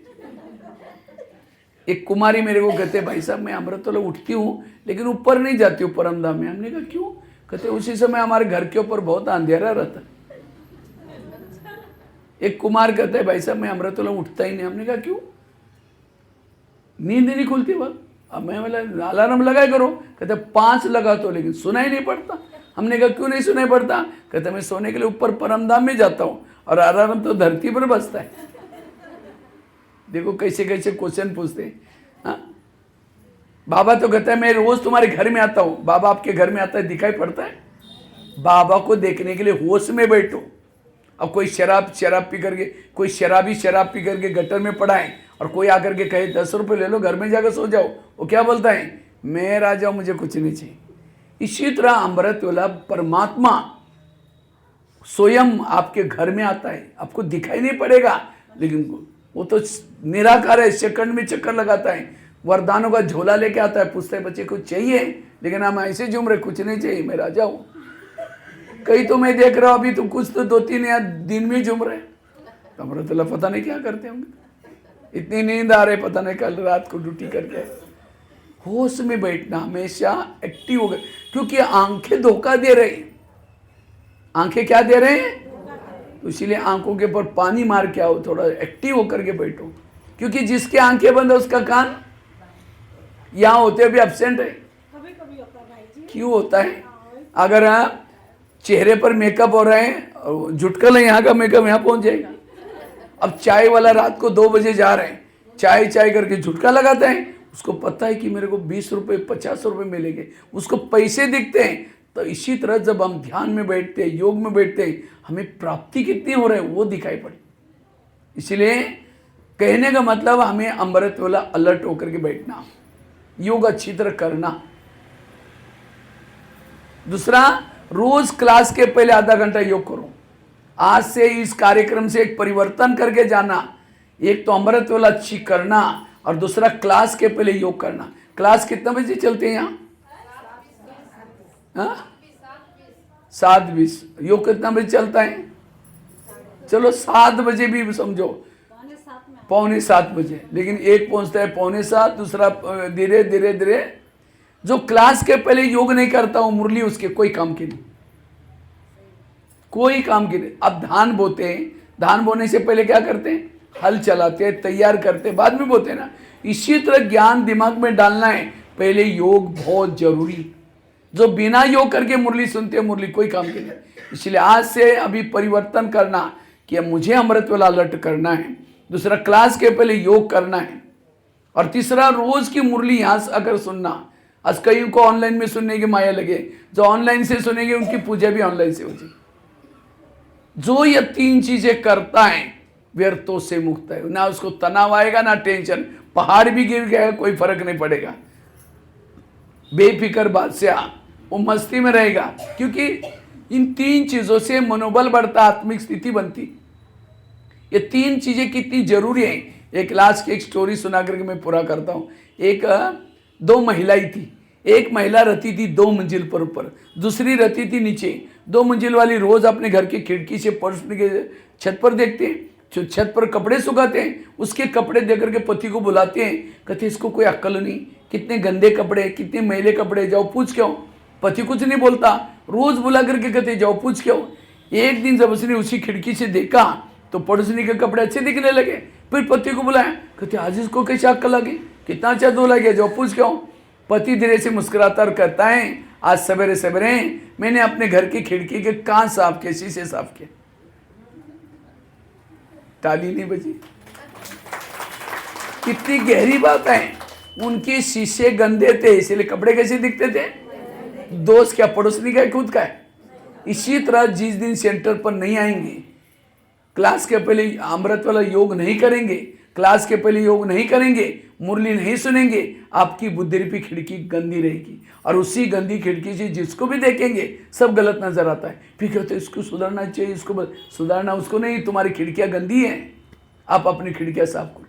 एक कुमारी मेरे को कहते, भाई साहब मैं अमृत वेला उठती हूँ लेकिन ऊपर नहीं जाती हूँ परमधाम में। हमने कहा क्यों? कहते उसी समय हमारे घर के ऊपर बहुत अंधेरा रहता। एक कुमार कहते हैं, भाई साहब मैं अमृत वेला उठता ही नहीं। हमने कहा क्यों? नींद नहीं खुलती वह। अब मैं बोला अलार्म लगाए करो। कहते 5 लगा तो, लेकिन सुनाई नहीं पड़ता। हमने कहा क्यों नहीं सुनाई पड़ता? कहते मैं सोने के लिए ऊपर परमधाम में जाता हूँ और अलार्म तो धरती पर बजता है। देखो कैसे कैसे क्वेश्चन पूछते हैं। हाँ? बाबा तो कहता है मैं रोज तुम्हारे घर में आता हूँ। बाबा आपके घर में आता है, दिखाई पड़ता है? बाबा को देखने के लिए होश में बैठो। अब कोई शराब पी करके, कोई शराब पी करके गटर में पड़ा है और कोई आकर के कहे 10 रुपये ले लो, घर में जाकर सो जाओ, वो क्या बोलता है? मैं राजा, मुझे कुछ नहीं चाहिए। इसी तरह अमृत वेला परमात्मा स्वयं आपके घर में आता है, आपको दिखाई नहीं पड़ेगा, लेकिन वो तो निराकार है, सेकंड में चक्कर लगाता है, वरदानों का झोला लेके आता है, पूछता है बच्चे कुछ चाहिए, लेकिन हम ऐसे झूम रहे, कुछ नहीं चाहिए, मैं राजा हूँ। कई तो मैं देख रहा हूँ अभी तो कुछ तो 2-3 या दिन में झूम रहे। तो अमृत वेला पता नहीं क्या करते होंगे, इतनी नींद आ रही, पता नहीं कल रात को ड्यूटी करके। होश में बैठना, हमेशा एक्टिव हो गए, क्योंकि आंखें धोखा दे रही। आंखें क्या दे रहे हैं? तो इसीलिए आंखों के ऊपर पानी मार के आओ, थोड़ा एक्टिव होकर के बैठो। क्योंकि जिसके आंखें बंद है उसका कान यहाँ होते भी एब्सेंट है। क्यों होता है? अगर चेहरे पर मेकअप हो रहे हैं, झुटकल है, यहाँ का मेकअप यहाँ पहुंच जाएगा, अब चाय वाला रात को 2 बजे जा रहे हैं, चाय चाय करके झुटका लगाते हैं, उसको पता है कि मेरे को 20 रुपये 50 रुपये मिलेंगे, उसको पैसे दिखते हैं। तो इसी तरह जब हम ध्यान में बैठते हैं, योग में बैठते हैं, हमें प्राप्ति कितनी हो रही है वो दिखाई पड़े। इसलिए कहने का मतलब हमें अमृत वाला अलर्ट होकर के बैठना, योग अच्छी तरह करना। दूसरा, रोज क्लास के पहले आधा घंटा योग करो। आज से इस कार्यक्रम से एक परिवर्तन करके जाना। एक तो अमृत वाला अच्छी करना और दूसरा क्लास के पहले योग करना। क्लास कितने बजे चलते हैं यहाँ? 7:20। योग कितना बजे चलता है? चलो 7 बजे भी समझो, 6:45 बजे, लेकिन एक पहुंचता है 6:45, दूसरा धीरे धीरे धीरे। जो क्लास के पहले योग नहीं करता हूं, मुरली उसके कोई काम की नहीं, कोई काम की नहीं। अब धान बोते हैं, धान बोने से पहले क्या करते हैं? हल चलाते हैं, तैयार करते हैं, बाद में बोते हैं ना। इसी तरह ज्ञान दिमाग में डालना है, पहले योग बहुत जरूरी। जो बिना योग करके मुरली सुनते हैं, मुरली कोई काम की नहीं। इसलिए आज से अभी परिवर्तन करना कि मुझे अमृत वाला अलर्ट करना है। दूसरा, क्लास के पहले योग करना है। और तीसरा, रोज की मुरली यहाँ से अगर सुनना। आज कई को ऑनलाइन में सुनने की माया लगे, जो ऑनलाइन से सुनेंगे उनकी पूजा भी ऑनलाइन से हो जाएगी। जो ये 3 चीजें करता है व्यर्थों से मुक्त है, ना उसको तनाव आएगा ना टेंशन। पहाड़ भी गिर गया कोई फर्क नहीं पड़ेगा, बेफिक्र बादशाह, वो मस्ती में रहेगा। क्योंकि इन 3 चीजों से मनोबल बढ़ता, आत्मिक स्थिति बनती। ये 3 चीजें कितनी जरूरी है। एक लास्ट की एक स्टोरी सुना करके मैं पूरा करता हूँ। 2 महिलाएं थी। एक महिला रहती थी 2 मंजिल पर ऊपर, दूसरी रहती थी नीचे। 2 मंजिल वाली रोज अपने घर की खिड़की से पड़ोस के छत पर देखते हैं, जो छत पर कपड़े सुखाते हैं, उसके कपड़े देख करके पति को बुलाते हैं, कहते इसको कोई अक्ल नहीं, कितने गंदे कपड़े, कितने मैले कपड़े, जाओ पूछ क्यों। पति कुछ नहीं बोलता, रोज बुला करके कहते जाओ पूछ क्यों। एक दिन जब उसने उसी खिड़की से देखा तो पड़ोसनी के कपड़े अच्छे दिखने लगे। फिर पति को बुलाया, कहते आज इसको कैसे अक्ल लगी, कितना अच्छा धो लगे, जाओ पूछ क्यों। पति धीरे से मुस्कुराता और कहता है, आज सवेरे सवेरे मैंने अपने घर की खिड़की के कांच साफ किए, शीशे साफ किए। ताली नहीं बजी। कितनी गहरी बात है। उनके शीशे गंदे थे, इसलिए कपड़े कैसे दिखते थे? दोस्त क्या, पड़ोसनी का, खुद का है। इसी तरह जिस दिन सेंटर पर नहीं आएंगे, क्लास के पहले अमृत वाला योग नहीं करेंगे, क्लास के पहले योग नहीं करेंगे, मुरली नहीं सुनेंगे, आपकी बुद्धि रूपी खिड़की गंदी रहेगी। और उसी गंदी खिड़की से जिसको भी देखेंगे सब गलत नजर आता है। फिर कहते इसको सुधारना चाहिए, इसको सुधारना, उसको नहीं, तुम्हारी खिड़कियां गंदी हैं, आप अपनी खिड़कियां साफ करो।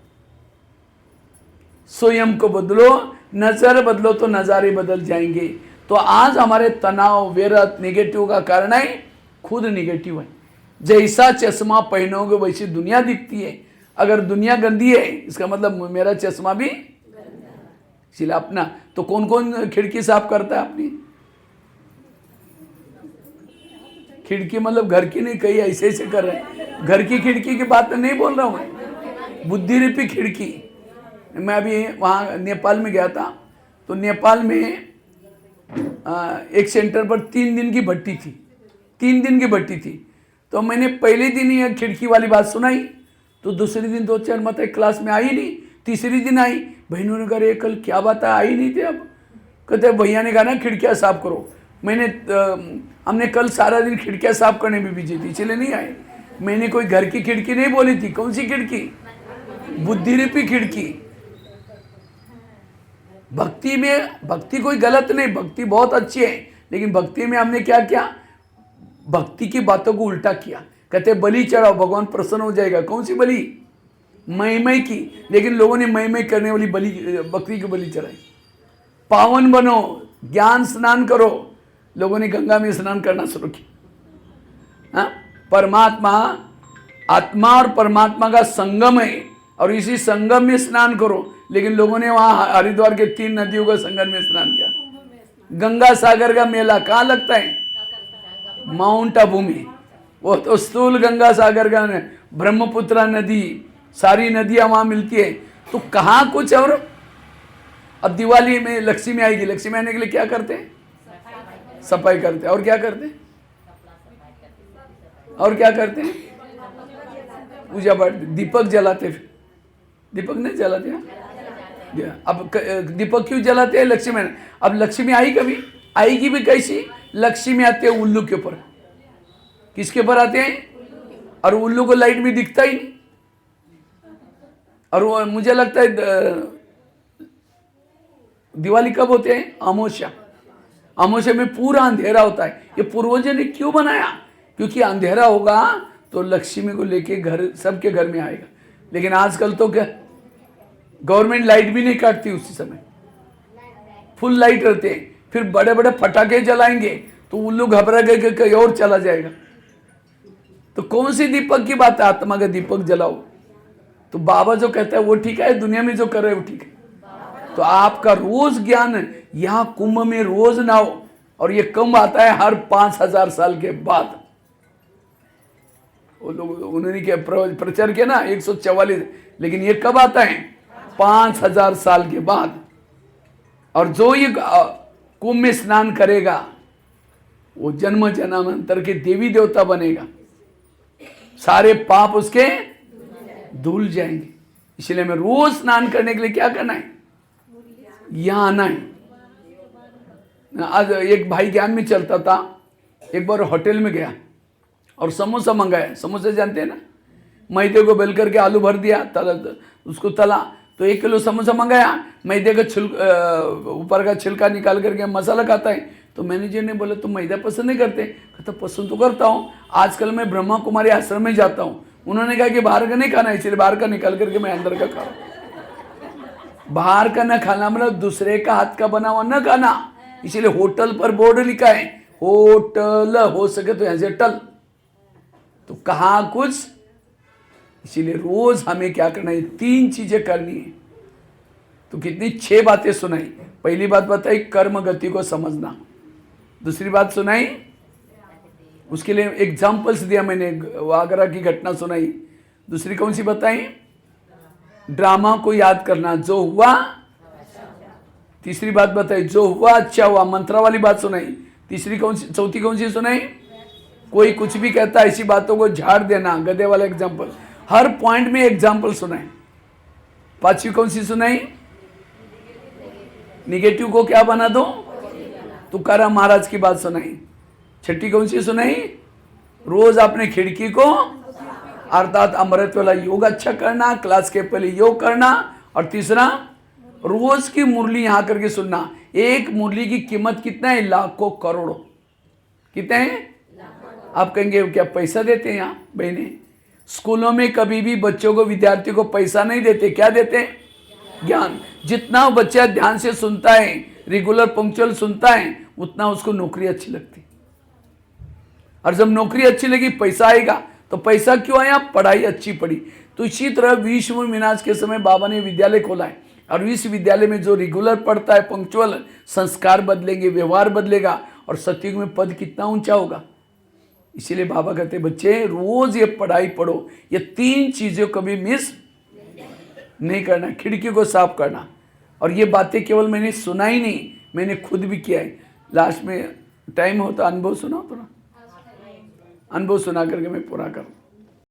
स्वयं को बदलो, नजर बदलो तो नजारे बदल जाएंगे। तो आज हमारे तनाव, व्यर्थ, निगेटिव का कारण है खुद निगेटिव है। जैसा चश्मा पहनोगे वैसी दुनिया दिखती है। अगर दुनिया गंदी है इसका मतलब मेरा चश्मा भी इसलिए अपना। तो कौन कौन खिड़की साफ करता है अपनी खिड़की? मतलब घर की नहीं, कहीं ऐसे ऐसे कर रहे हैं। घर की खिड़की की बात नहीं बोल रहा हूं मैं, बुद्धि रूपी खिड़की। मैं अभी वहाँ नेपाल में गया था, तो नेपाल में एक सेंटर पर 3 दिन की भट्टी थी, 3 दिन की भट्टी थी। तो मैंने पहले दिन ही खिड़की वाली बात सुनाई, तो दूसरे दिन 2-4 मतलब क्लास में आई नहीं, तीसरी दिन आई। बहनों ने कहा कल क्या बात है, आई नहीं थे। अब कहते भैया ने कहा ना खिड़कियाँ साफ करो। हमने कल सारा दिन खिड़कियाँ साफ करने में बिजी थी, इसलिए नहीं आए। मैंने कोई घर की खिड़की नहीं बोली थी। कौन सी खिड़की? बुद्धि रूपी खिड़की। भक्ति में, भक्ति कोई गलत नहीं, भक्ति बहुत अच्छी है, लेकिन भक्ति में हमने क्या किया? भक्ति की बातों को उल्टा किया। कहते बलि चढ़ाओ, भगवान प्रसन्न हो जाएगा। कौन सी बलि? मई की। लेकिन लोगों ने मई करने वाली बलि, बकरी की बलि चढ़ाई। पावन बनो, ज्ञान स्नान करो। लोगों ने गंगा में स्नान करना शुरू किया। परमात्मा, आत्मा और परमात्मा का संगम है, और इसी संगम में स्नान करो। लेकिन लोगों ने वहां हरिद्वार के 3 नदियों का संगम में स्नान किया। गंगा सागर का मेला कहाँ लगता है? माउंट आबू में। वो तो स्थूल गंगा सागर का, ब्रह्मपुत्र नदी, सारी नदियां वहां मिलती है। तो कहाँ कुछ। और अब दिवाली में लक्ष्मी आएगी, लक्ष्मी आने के लिए क्या करते हैं? सफाई करते हैं। और क्या करते हैं? और क्या करते हैं? पूजा पाठ दीपक जलाते, फिर दीपक नहीं जलाते हैं? अब दीपक क्यों जलाते हैं? लक्ष्मी। अब लक्ष्मी आई कभी? आएगी भी कैसी? लक्ष्मी आते हैं उल्लू के ऊपर। किसके ऊपर आते हैं? और उल्लू को लाइट में दिखता ही नहीं। और वो मुझे लगता है दिवाली कब होते हैं? अमावस्या। अमावस्या में पूरा अंधेरा होता है। ये पूर्वजों ने क्यों बनाया? क्योंकि अंधेरा होगा तो लक्ष्मी को लेके घर, सबके घर में आएगा। लेकिन आजकल तो क्या, गवर्नमेंट लाइट भी नहीं काटती उसी समय, फुल लाइट रहते हैं। फिर बड़े बड़े पटाखे जलाएंगे तो उल्लू घबरा गए कहीं और चला जाएगा। तो कौन सी दीपक की बात है? आत्मा का दीपक जलाओ। तो बाबा जो कहता है वो ठीक है, दुनिया में जो कर रहे हो ठीक है। तो आपका रोज ज्ञान यहां कुंभ में रोज ना हो, और ये कम आता है हर 5000 साल के बाद। वो लोग उन्होंने क्या प्रचार किया ना 144, लेकिन ये कब आता है? 5000 साल के बाद। और जो ये कुंभ में स्नान करेगा वो जन्म जन्मांतर के देवी देवता बनेगा, सारे पाप उसके धुल जाएंगे। इसलिए हमें रोज स्नान करने के लिए क्या करना है? यहां आना है। आज एक भाई ज्ञान में चलता था, एक बार होटल में गया और समोसा मंगाया। समोसे जानते हैं ना, मैदे को बेल करके आलू भर दिया, तला, उसको तला। तो 1 किलो समोसा मंगाया, मैदे का ऊपर का छिलका निकाल करके मसाला खाता है। तो मैनेजर ने बोला तुम मैदा पसंद नहीं करते? कहता पसंद तो करता हूँ, आजकल मैं ब्रह्मा कुमारी आश्रम में जाता हूँ। उन्होंने कहा कि बाहर का नहीं खाना, इसलिए बाहर का निकाल करके मैं अंदर का खा रहा हूं। बाहर का न खाना मतलब दूसरे का हाथ का बना हुआ न खाना। इसीलिए होटल पर बोर्ड लिखा है होटल, हो सके तो ऐसे टल, तो कहा कुछ। इसीलिए रोज हमें क्या करना है? 3 चीजें करनी है। तो कितनी 6 बातें सुनाई। पहली बात बताई कर्म गति को समझना। दूसरी बात सुनाई, उसके लिए एग्जाम्पल्स दिया मैंने, आगरा की घटना सुनाई। दूसरी कौन सी बताई? ड्रामा को याद करना, जो हुआ। तीसरी बात बताई जो हुआ अच्छा हुआ, मंत्रा वाली बात सुनाई। तीसरी कौन सी, चौथी कौन सी सुनाई? कोई कुछ भी कहता ऐसी बातों को झाड़ देना, गधे वाला एग्जाम्पल। हर पॉइंट में एग्जाम्पल सुनाई। पांचवी कौन सी सुनाई? निगेटिव को क्या बना दो? तुकाराम महाराज की बात सुनाई। छठी कौन सी सुनाई? रोज अपने खिड़की को अर्थात अमृत वाला योग अच्छा करना, क्लास के पहले योग करना। और तीसरा, रोज की मुरली यहां करके सुनना। एक मुरली की कीमत कितना है? लाखों करोड़ों। कितने हैं? आप कहेंगे क्या पैसा देते हैं यहाँ? बहने, स्कूलों में कभी भी बच्चों को, विद्यार्थी को पैसा नहीं देते। क्या देते हैं? ज्ञान। जितना बच्चा ध्यान से सुनता है, रेगुलर पंक्चुअल सुनता है, उतना उसको नौकरी अच्छी लगती। और जब नौकरी अच्छी लगी पैसा आएगा। तो पैसा क्यों आया? पढ़ाई अच्छी पढ़ी। तो इसी तरह विश्व मिनाज के समय बाबा ने विद्यालय खोला है, और इस विद्यालय में जो रेगुलर पढ़ता है, पंक्चुअल, संस्कार बदलेंगे, व्यवहार बदलेगा, और सतयुग में पद कितना ऊंचा होगा। इसीलिए बाबा कहते बच्चे रोज ये पढ़ाई पढ़ो। ये 3 चीजें कभी मिस नहीं करना। खिड़की को साफ करना। और ये बातें केवल मैंने सुना ही नहीं, मैंने खुद भी किया है। लास्ट में टाइम हो तो अनुभव सुनाओ, थोड़ा अनुभव सुना करके मैं पूरा करूँ।